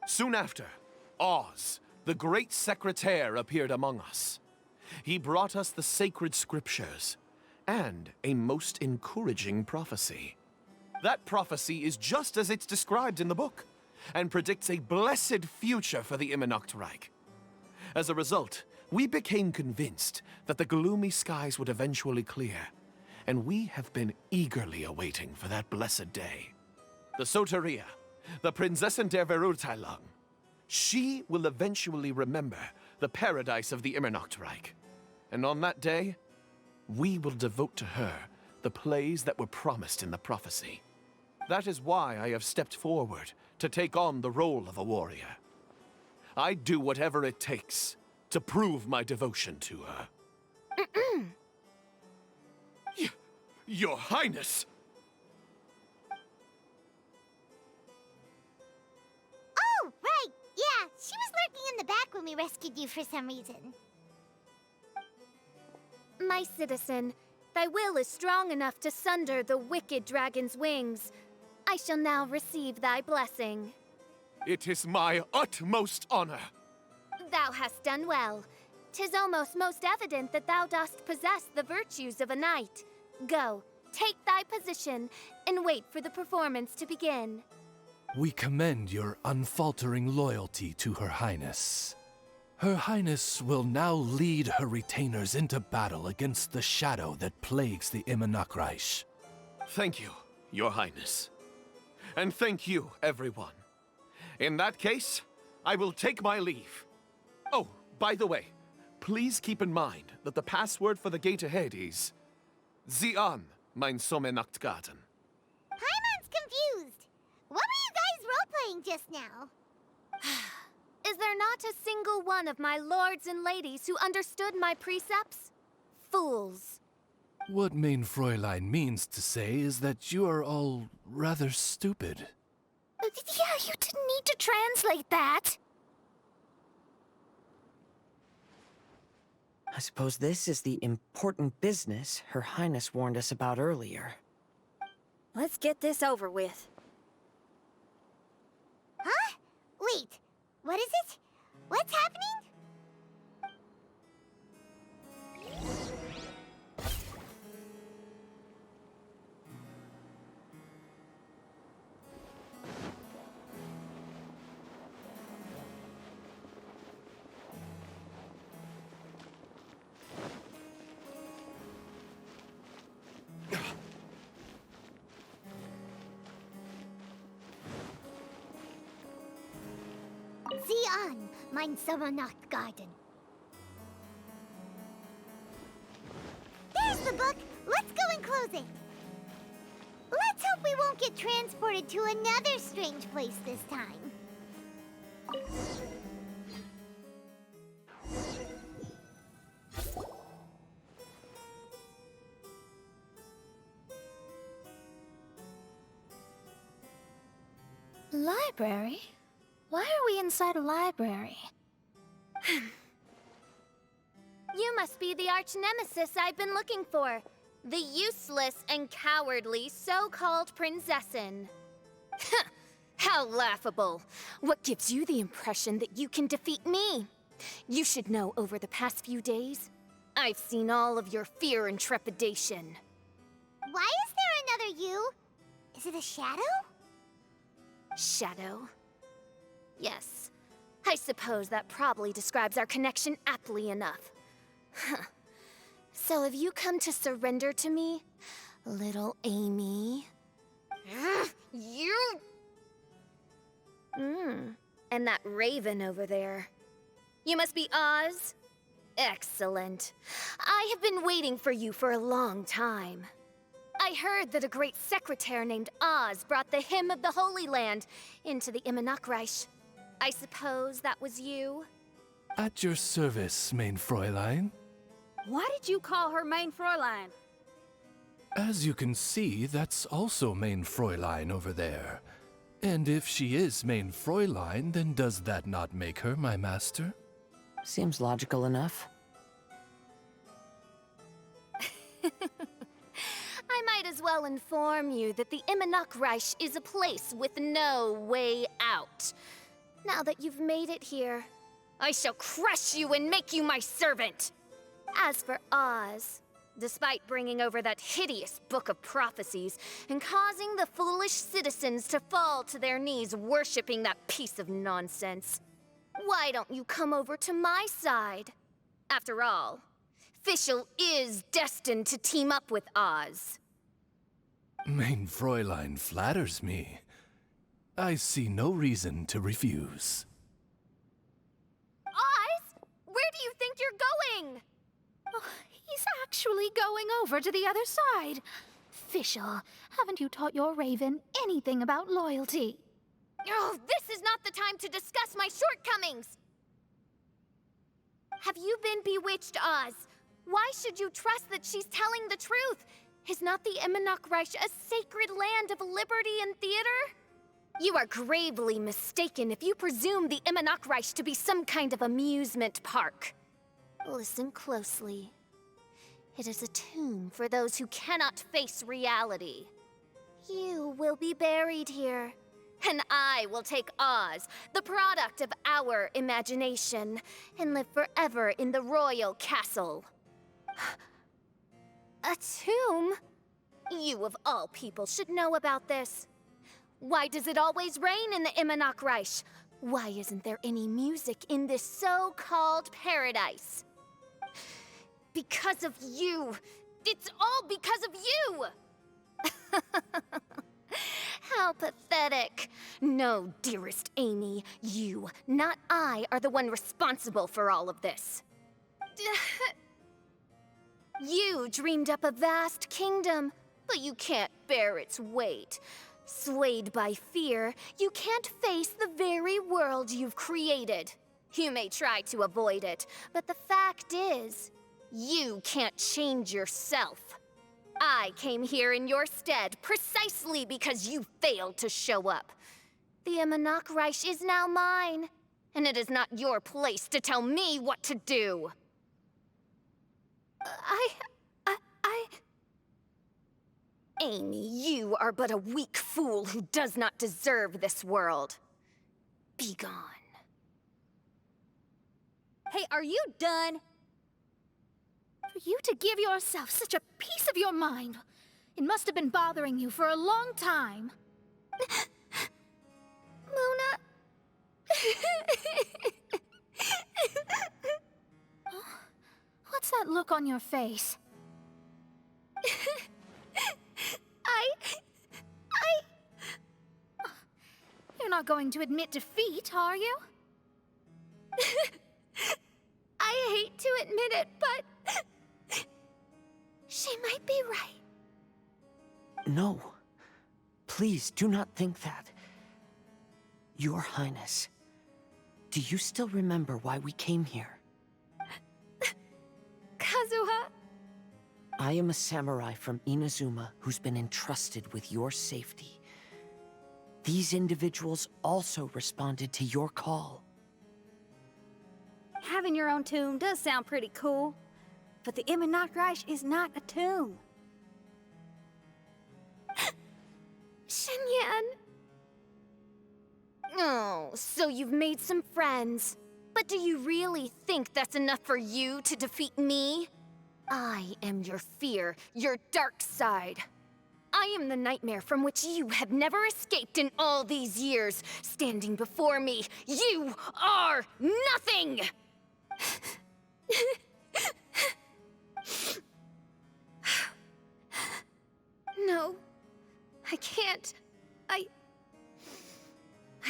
Soon after, Oz, the great secretaire, appeared among us. He brought us the sacred scriptures and a most encouraging prophecy. That prophecy is just as it's described in the book, and predicts a blessed future for the Immernachtreich. As a result, we became convinced that the gloomy skies would eventually clear, and we have been eagerly awaiting for that blessed day. The Soteria, the Prinzessin der Verurteilung, she will eventually remember the paradise of the Immernachtreich. And on that day, we will devote to her the plays that were promised in the prophecy. That is why I have stepped forward to take on the role of a warrior. I'd do whatever it takes to prove my devotion to her. Your Highness! Oh, right! Yeah, she was lurking in the back when we rescued you for some reason. My citizen, thy will is strong enough to sunder the wicked dragon's wings. I shall now receive thy blessing. It is my utmost honor. Thou hast done well. 'Tis almost most evident that thou dost possess the virtues of a knight. Go, take thy position, and wait for the performance to begin. We commend your unfaltering loyalty to Her Highness. Her Highness will now lead her retainers into battle against the shadow that plagues the Immernachtreich. Thank you, Your Highness. And thank you, everyone. In that case, I will take my leave. Oh, by the way, please keep in mind that the password for the gate ahead is Sieh an, mein Sommernachtgarten. Paimon's confused. What were you guys role-playing just now? Is there not a single one of my lords and ladies who understood my precepts? Fools. What Mein Fräulein means to say is that you are all rather stupid. Yeah, you didn't need to translate that. I suppose this is the important business Her Highness warned us about earlier. Let's get this over with. Huh? Wait, what is it? What's happening? Sieh an, mein Sommernachtgarten. There's the book. Let's go and close it. Let's hope we won't get transported to another strange place this time. Library? Why are we inside a library? You You must be the arch-nemesis I've been looking for. The useless and cowardly so-called Princessin. How laughable. What gives you the impression that you can defeat me? You should know over the past few days, I've seen all of your fear and trepidation. Why is there another you? Is it a shadow? Shadow? Yes. I suppose that probably describes our connection aptly enough. So have you come to surrender to me, little Amy? You... And that raven over there. You must be Oz? Excellent. I have been waiting for you for a long time. I heard that a great secretary named Oz brought the Hymn of the Holy Land into the Immernachtreich. I suppose that was you? At your service, mein Fräulein. Why did you call her Main Fräulein? As you can see, that's also mein Fräulein over there. And if she is mein Fräulein, then does that not make her my master? Seems logical enough. I might as well inform you that the Immernachtreich is a place with no way out. Now that you've made it here, I shall crush you and make you my servant! As for Oz, despite bringing over that hideous book of prophecies and causing the foolish citizens to fall to their knees worshipping that piece of nonsense, why don't you come over to my side? After all, Fischl is destined to team up with Oz. Mein Fräulein flatters me. I see no reason to refuse. Oz? Where do you think you're going? Oh, he's actually going over to the other side. Fischl, haven't you taught your raven anything about loyalty? Oh, this is not the time to discuss my shortcomings! Have you been bewitched, Oz? Why should you trust that she's telling the truth? Is not the Immernachtreich a sacred land of liberty and theater? You are gravely mistaken if you presume the Immernachtreich to be some kind of amusement park. Listen closely. It is a tomb for those who cannot face reality. You will be buried here, and I will take Oz, the product of our imagination, and live forever in the royal castle. A tomb? You of all people should know about this. Why does it always rain in the Immernachtreich? Why isn't there any music in this so-called paradise? Because of you! It's all because of you! How pathetic. No, dearest Amy, you, not I, are the one responsible for all of this. You dreamed up a vast kingdom, but you can't bear its weight. Swayed by fear, you can't face the very world you've created. You may try to avoid it, but the fact is, you can't change yourself. I came here in your stead precisely because you failed to show up. The Immernachtreich is now mine, and it is not your place to tell me what to do. Amy, you are but a weak fool who does not deserve this world. Be gone. Hey, are you done? For you to give yourself such a piece of your mind, it must have been bothering you for a long time. Luna? What's that look on your face? You're not going to admit defeat, are you? I hate to admit it, but she might be right. No. Please do not think that. Your Highness, do you still remember why we came here? Kazuha? I am a samurai from Inazuma who's been entrusted with your safety. These individuals also responded to your call. Having your own tomb does sound pretty cool. But the Immernachtreich is not a tomb. Shenyan! Oh, so you've made some friends. But do you really think that's enough for you to defeat me? I am your fear, your dark side. I am the nightmare from which you have never escaped in all these years. Standing before me, you are nothing! No, I can't. I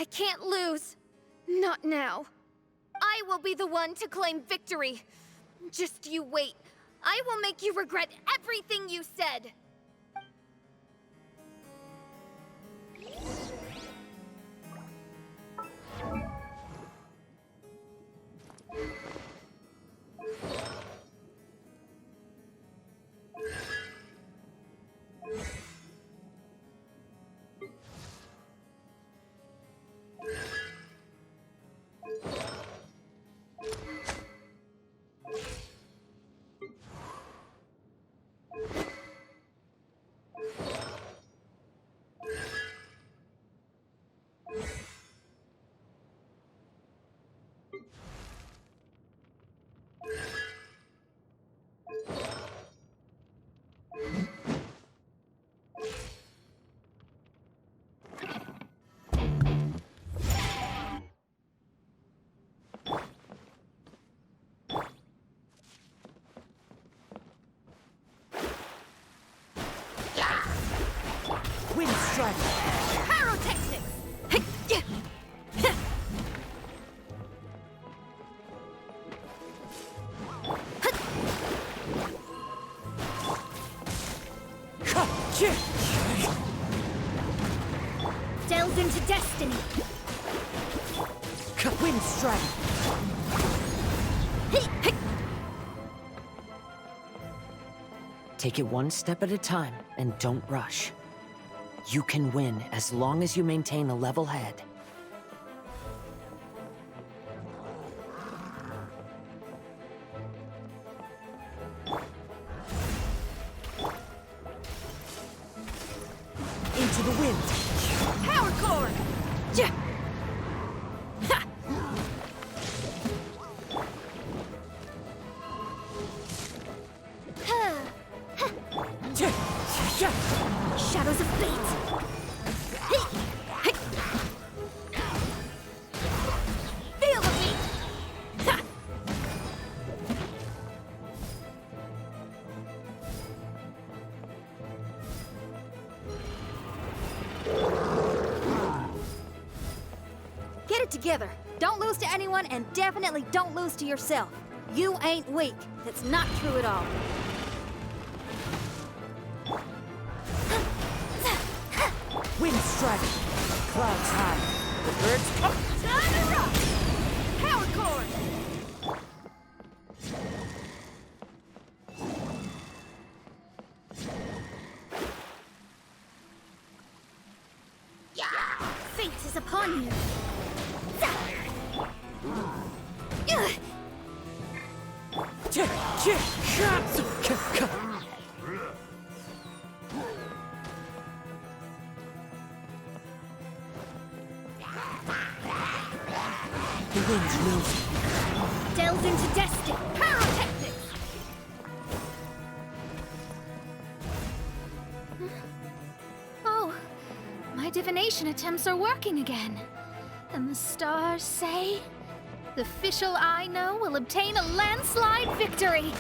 can't lose. Not now. I will be the one to claim victory. Just you wait. I will make you regret everything you said. Wind strike! Pyrotechnics! Delve into destiny. Wind strike! Take it one step at a time and don't rush. You can win as long as you maintain a level head. Into the wind! Power core! Ja! Ha! Shadows of fate. Feel the beat! Ha! Get it together. Don't lose to anyone, and definitely don't lose to yourself. You ain't weak. That's not true at all. Wind strike! Clouds high. The birds come! Time to rock! Power core! Fate is upon you. The wind's moving. Delve into destiny. Pyrotechnics! Oh, my divination attempts are working again. And the stars say the Fischl I know will obtain a landslide victory.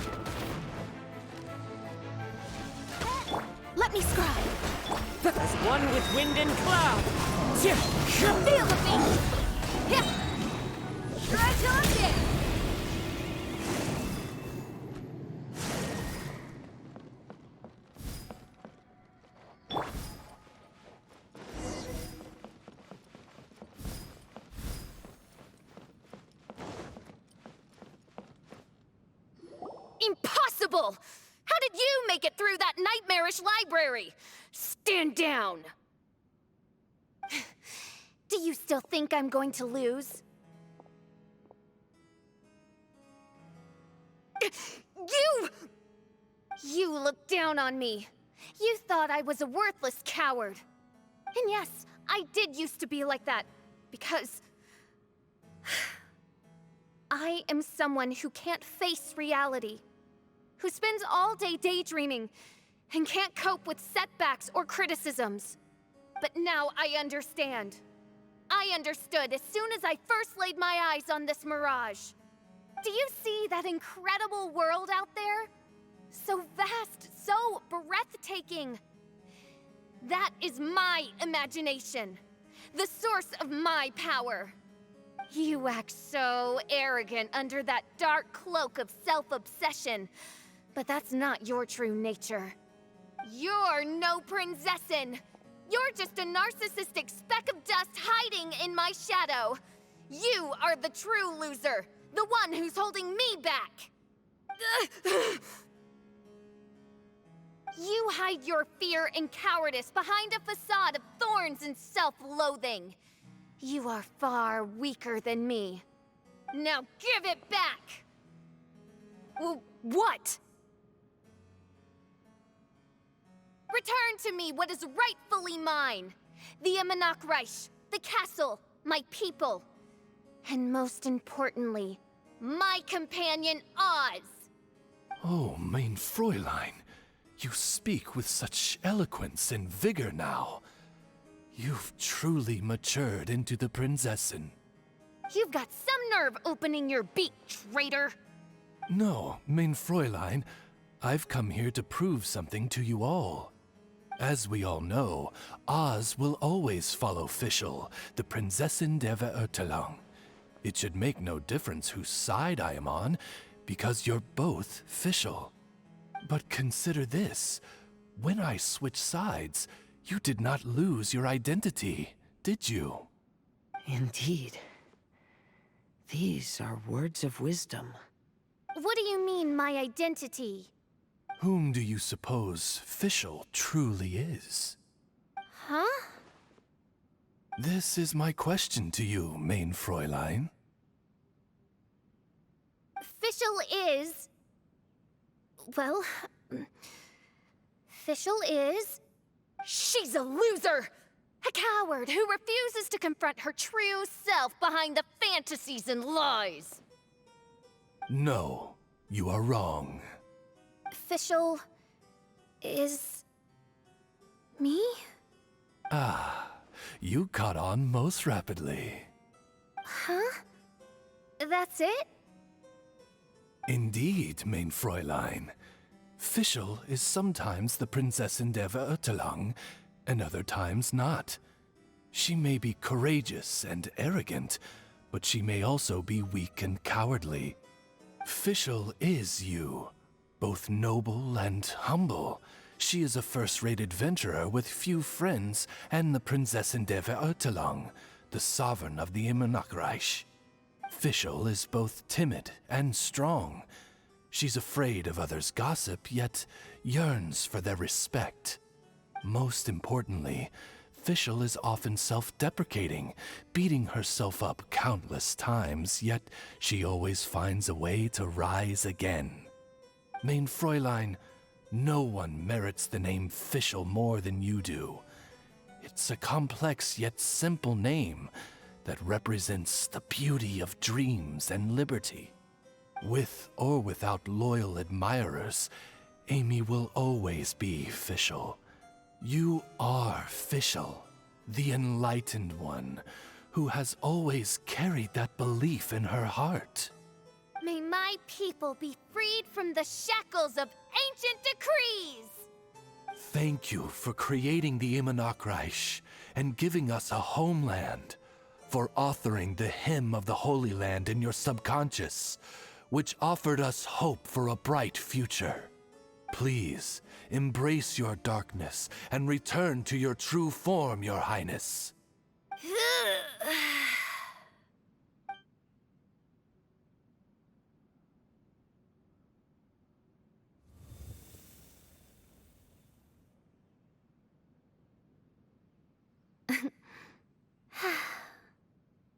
Let me scribe. As one with wind and cloud! Feel the beat! Yeah. Try till I'm dead. Impossible! How did you make it through that nightmarish library? Stand down! Do you still think I'm going to lose? You looked down on me. You thought I was a worthless coward. And yes, I did used to be like that, because I am someone who can't face reality, who spends all day daydreaming, and can't cope with setbacks or criticisms. But now I understand. I understood as soon as I first laid my eyes on this mirage. Do you see that incredible world out there? So vast, so breathtaking. That is my imagination, the source of my power. You act so arrogant under that dark cloak of self-obsession, but that's not your true nature. You're no princessin. You're just a narcissistic speck of dust hiding in my shadow. You are the true loser, the one who's holding me back. You hide your fear and cowardice behind a facade of thorns and self-loathing. You are far weaker than me. Now give it back! What? Return to me what is rightfully mine. The Immernachtreich, the castle, my people. And most importantly, my companion Oz. Oh, mein Fräulein. You speak with such eloquence and vigor now. You've truly matured into the Prinzessin. You've got some nerve opening your beak, traitor! No, mein Fräulein, I've come here to prove something to you all. As we all know, Oz will always follow Fischl, the Prinzessin der Verurteilung. It should make no difference whose side I am on, because you're both Fischl. But consider this. When I switched sides, you did not lose your identity, did you? Indeed. These are words of wisdom. What do you mean, my identity? Whom do you suppose Fischl truly is? Huh? This is my question to you, mein Fräulein. Fischl is... Well... Fischl is... She's a loser! A coward who refuses to confront her true self behind the fantasies and lies! No, you are wrong. Fischl... is... me? Ah, you caught on most rapidly. Huh? That's it? Indeed, mein Fräulein. Fischl is sometimes the Prinzessin der Verurteilung, and other times not. She may be courageous and arrogant, but she may also be weak and cowardly. Fischl is you, both noble and humble. She is a first-rate adventurer with few friends and the Prinzessin der Verurteilung, the sovereign of the Immernachtreich. Fischl is both timid and strong. She's afraid of others' gossip, yet yearns for their respect. Most importantly, Fischl is often self-deprecating, beating herself up countless times, yet she always finds a way to rise again. Mein Fräulein, no one merits the name Fischl more than you do. It's a complex yet simple name that represents the beauty of dreams and liberty. With or without loyal admirers, Amy will always be Fischl. You are Fischl, the enlightened one, who has always carried that belief in her heart. May my people be freed from the shackles of ancient decrees! Thank you for creating the Immernachtreich and giving us a homeland, for authoring the hymn of the Holy Land in your subconscious, which offered us hope for a bright future. Please, embrace your darkness and return to your true form, Your Highness.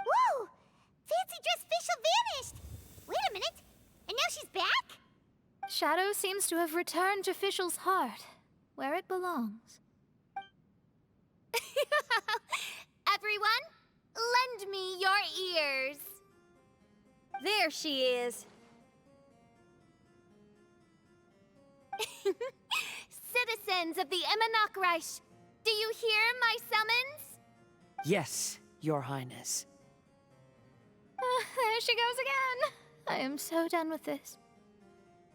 Whoa! Fancy dress Fischl vanished! Wait a minute! And now she's back? shadow seems to have returned to Fischl's heart, where it belongs. Everyone, lend me your ears. There she is. Citizens of the Immernachtreich, do you hear my summons? Yes, Your Highness. There she goes again. I am so done with this.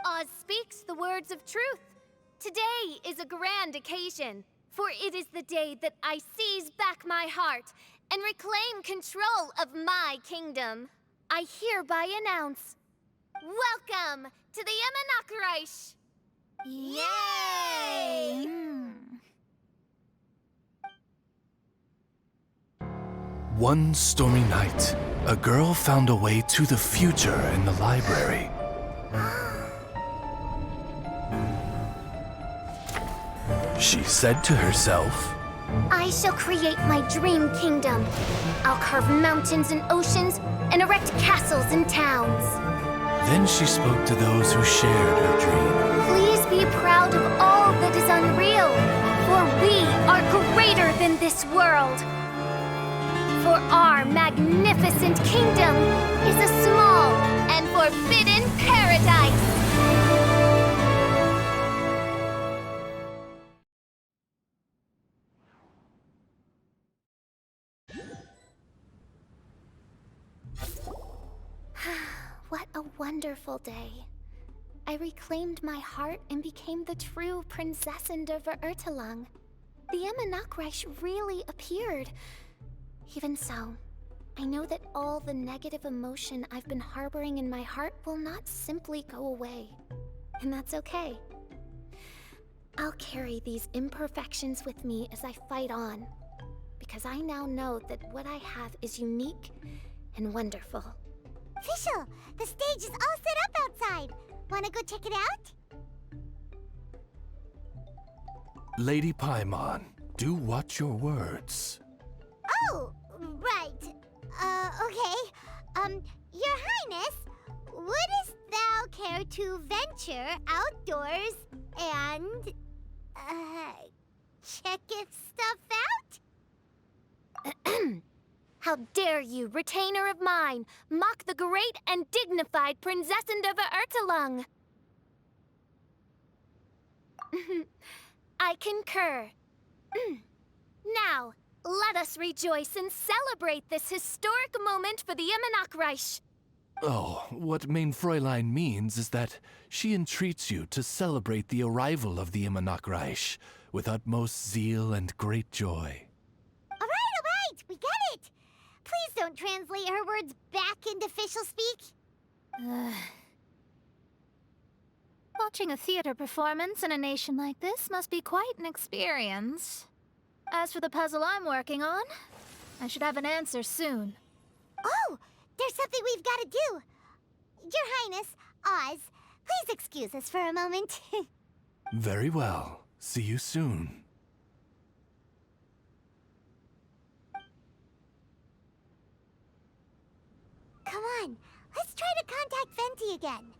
Oz speaks the words of truth. Today is a grand occasion, for it is the day that I seize back my heart and reclaim control of my kingdom. I hereby announce, welcome to the Immernachtreich! Yay! One stormy night, a girl found a way to the future in the library. She said to herself, I shall create my dream kingdom. I'll carve mountains and oceans and erect castles and towns. Then she spoke to those who shared her dream. Please be proud of all that is unreal, for we are greater than this world. For our magnificent kingdom is a small and forbidden paradise. What a wonderful day. I reclaimed my heart and became the true Prinzessin der Verurteilung. The Immernachtreich really appeared. Even so, I know that all the negative emotion I've been harboring in my heart will not simply go away. And that's okay. I'll carry these imperfections with me as I fight on, because I now know that what I have is unique and wonderful. Fischl, the stage is all set up outside. Wanna go check it out? Lady Paimon, do watch your words. Oh, right. Okay. Your Highness, wouldst thou care to venture outdoors and, check if stuff out? How dare you, retainer of mine, mock the great and dignified Prinzessin der Verurteilung? I concur. Now, let us rejoice and celebrate this historic moment for the Immernachtreich. Oh, what Mein Fräulein means is that she entreats you to celebrate the arrival of the Immernachtreich with utmost zeal and great joy. All right, we get it. Please don't translate her words back into Fischl speak. Watching a theater performance in a nation like this must be quite an experience. As for the puzzle I'm working on, I should have an answer soon. Oh, there's something we've got to do. Your Highness, Oz, please excuse us for a moment. Very well. See you soon. Come on, let's try to contact Venti again.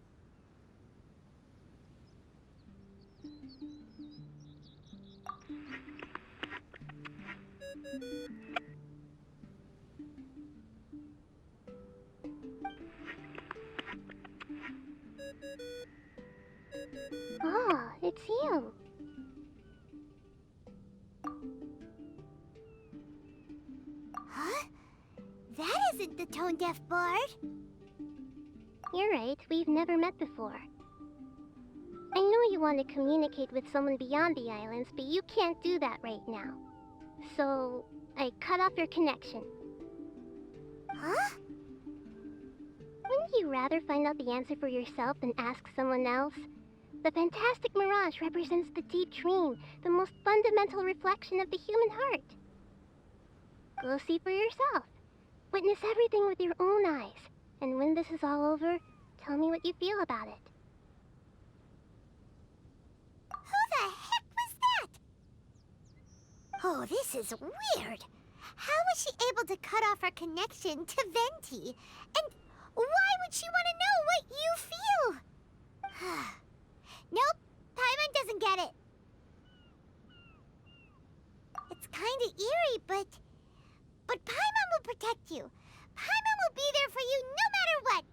Oh, it's you. Huh? That isn't the tone-deaf bard. You're right, we've never met before. I know you want to communicate with someone beyond the islands, but you can't do that right now. So, I cut off your connection. Huh? Wouldn't you rather find out the answer for yourself than ask someone else? The fantastic mirage represents the deep dream, the most fundamental reflection of the human heart. Go see for yourself. Witness everything with your own eyes. And when this is all over, tell me what you feel about it. Who the heck was that? Oh, this is weird. How was she able to cut off her connection to Venti? And why would she want to know what you feel? Nope, Paimon doesn't get it. It's kinda eerie, but Paimon will protect you. Paimon will be there for you no matter what.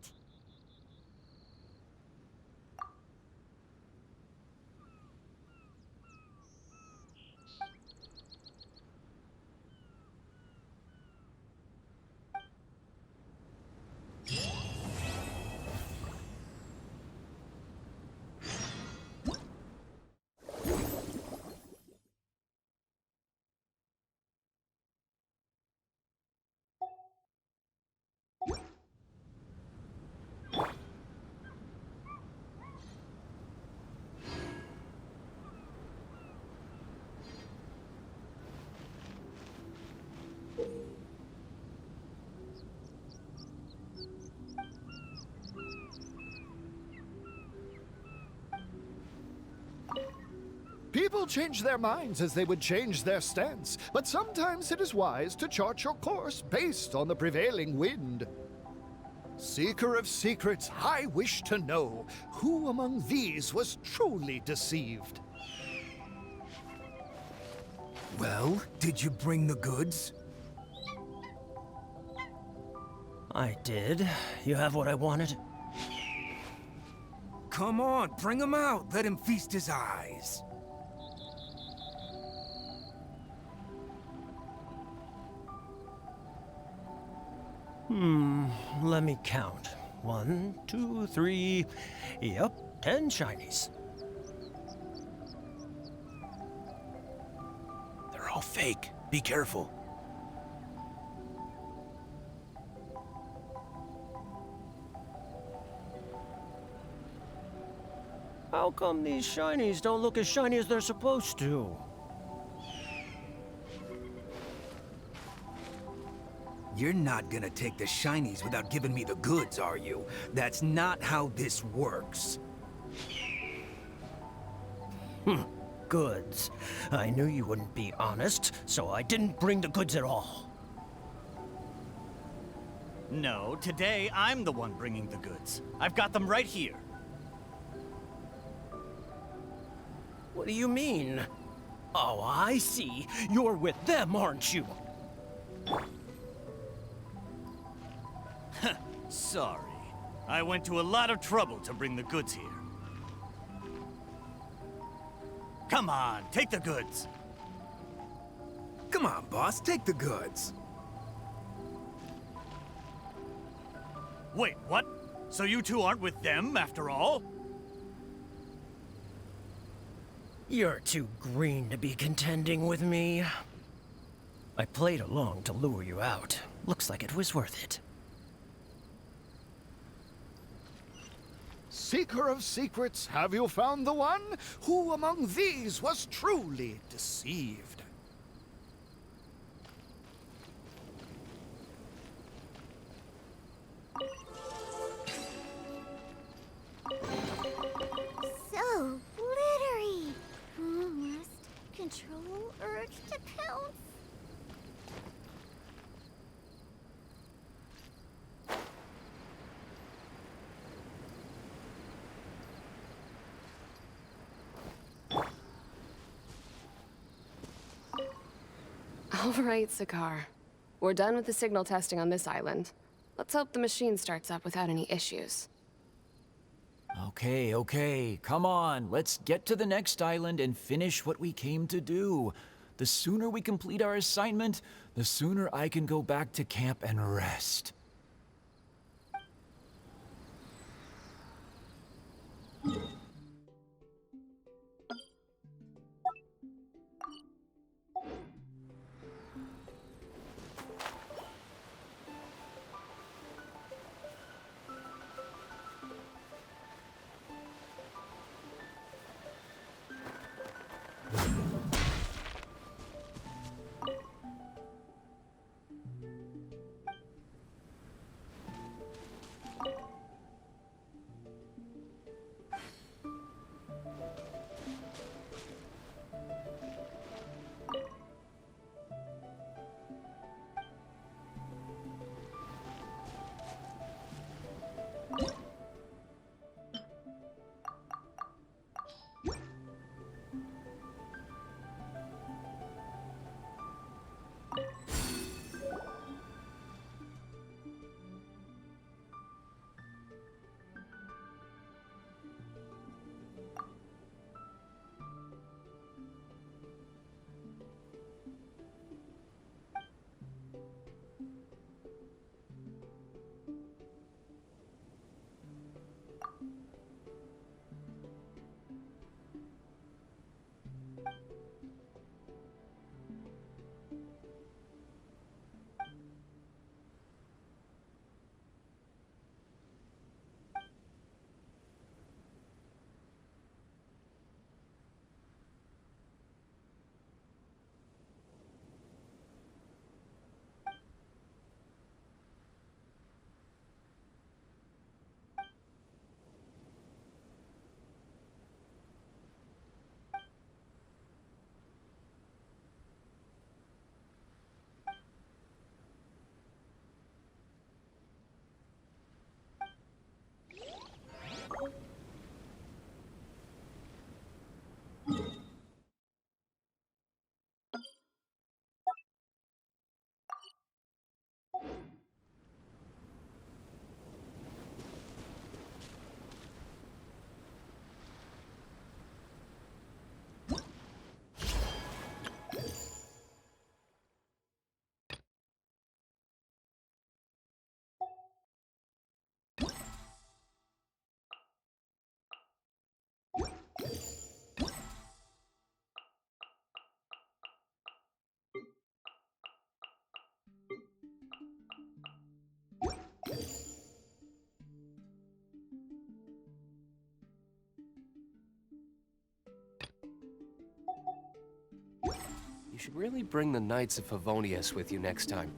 People change their minds as they would change their stance, but sometimes it is wise to chart your course based on the prevailing wind. Seeker of secrets, I wish to know who among these was truly deceived. Well, did you bring the goods? I did. You have what I wanted? Come on, bring him out. Let him feast his eyes. Let me count. 1, 2, 3... Yep, 10 shinies. They're all fake. Be careful. How come these shinies don't look as shiny as they're supposed to? You're not gonna take the shinies without giving me the goods, are you? That's not how this works. Goods. I knew you wouldn't be honest, so I didn't bring the goods at all. No, today I'm the one bringing the goods. I've got them right here. What do you mean? Oh, I see. You're with them, aren't you? Sorry. I went to a lot of trouble to bring the goods here. Come on, take the goods. Come on, boss, take the goods. Wait, what? So you two aren't with them after all? You're too green to be contending with me. I played along to lure you out. Looks like it was worth it. Seeker of secrets, have you found the one? Who among these was truly deceived? So glittery. Must control urge to pounce. All right, Sakar. We're done with the signal testing on this island. Let's hope the machine starts up without any issues. Okay, come on. Let's get to the next island and finish what we came to do. The sooner we complete our assignment, the sooner I can go back to camp and rest. You should really bring the Knights of Favonius with you next time.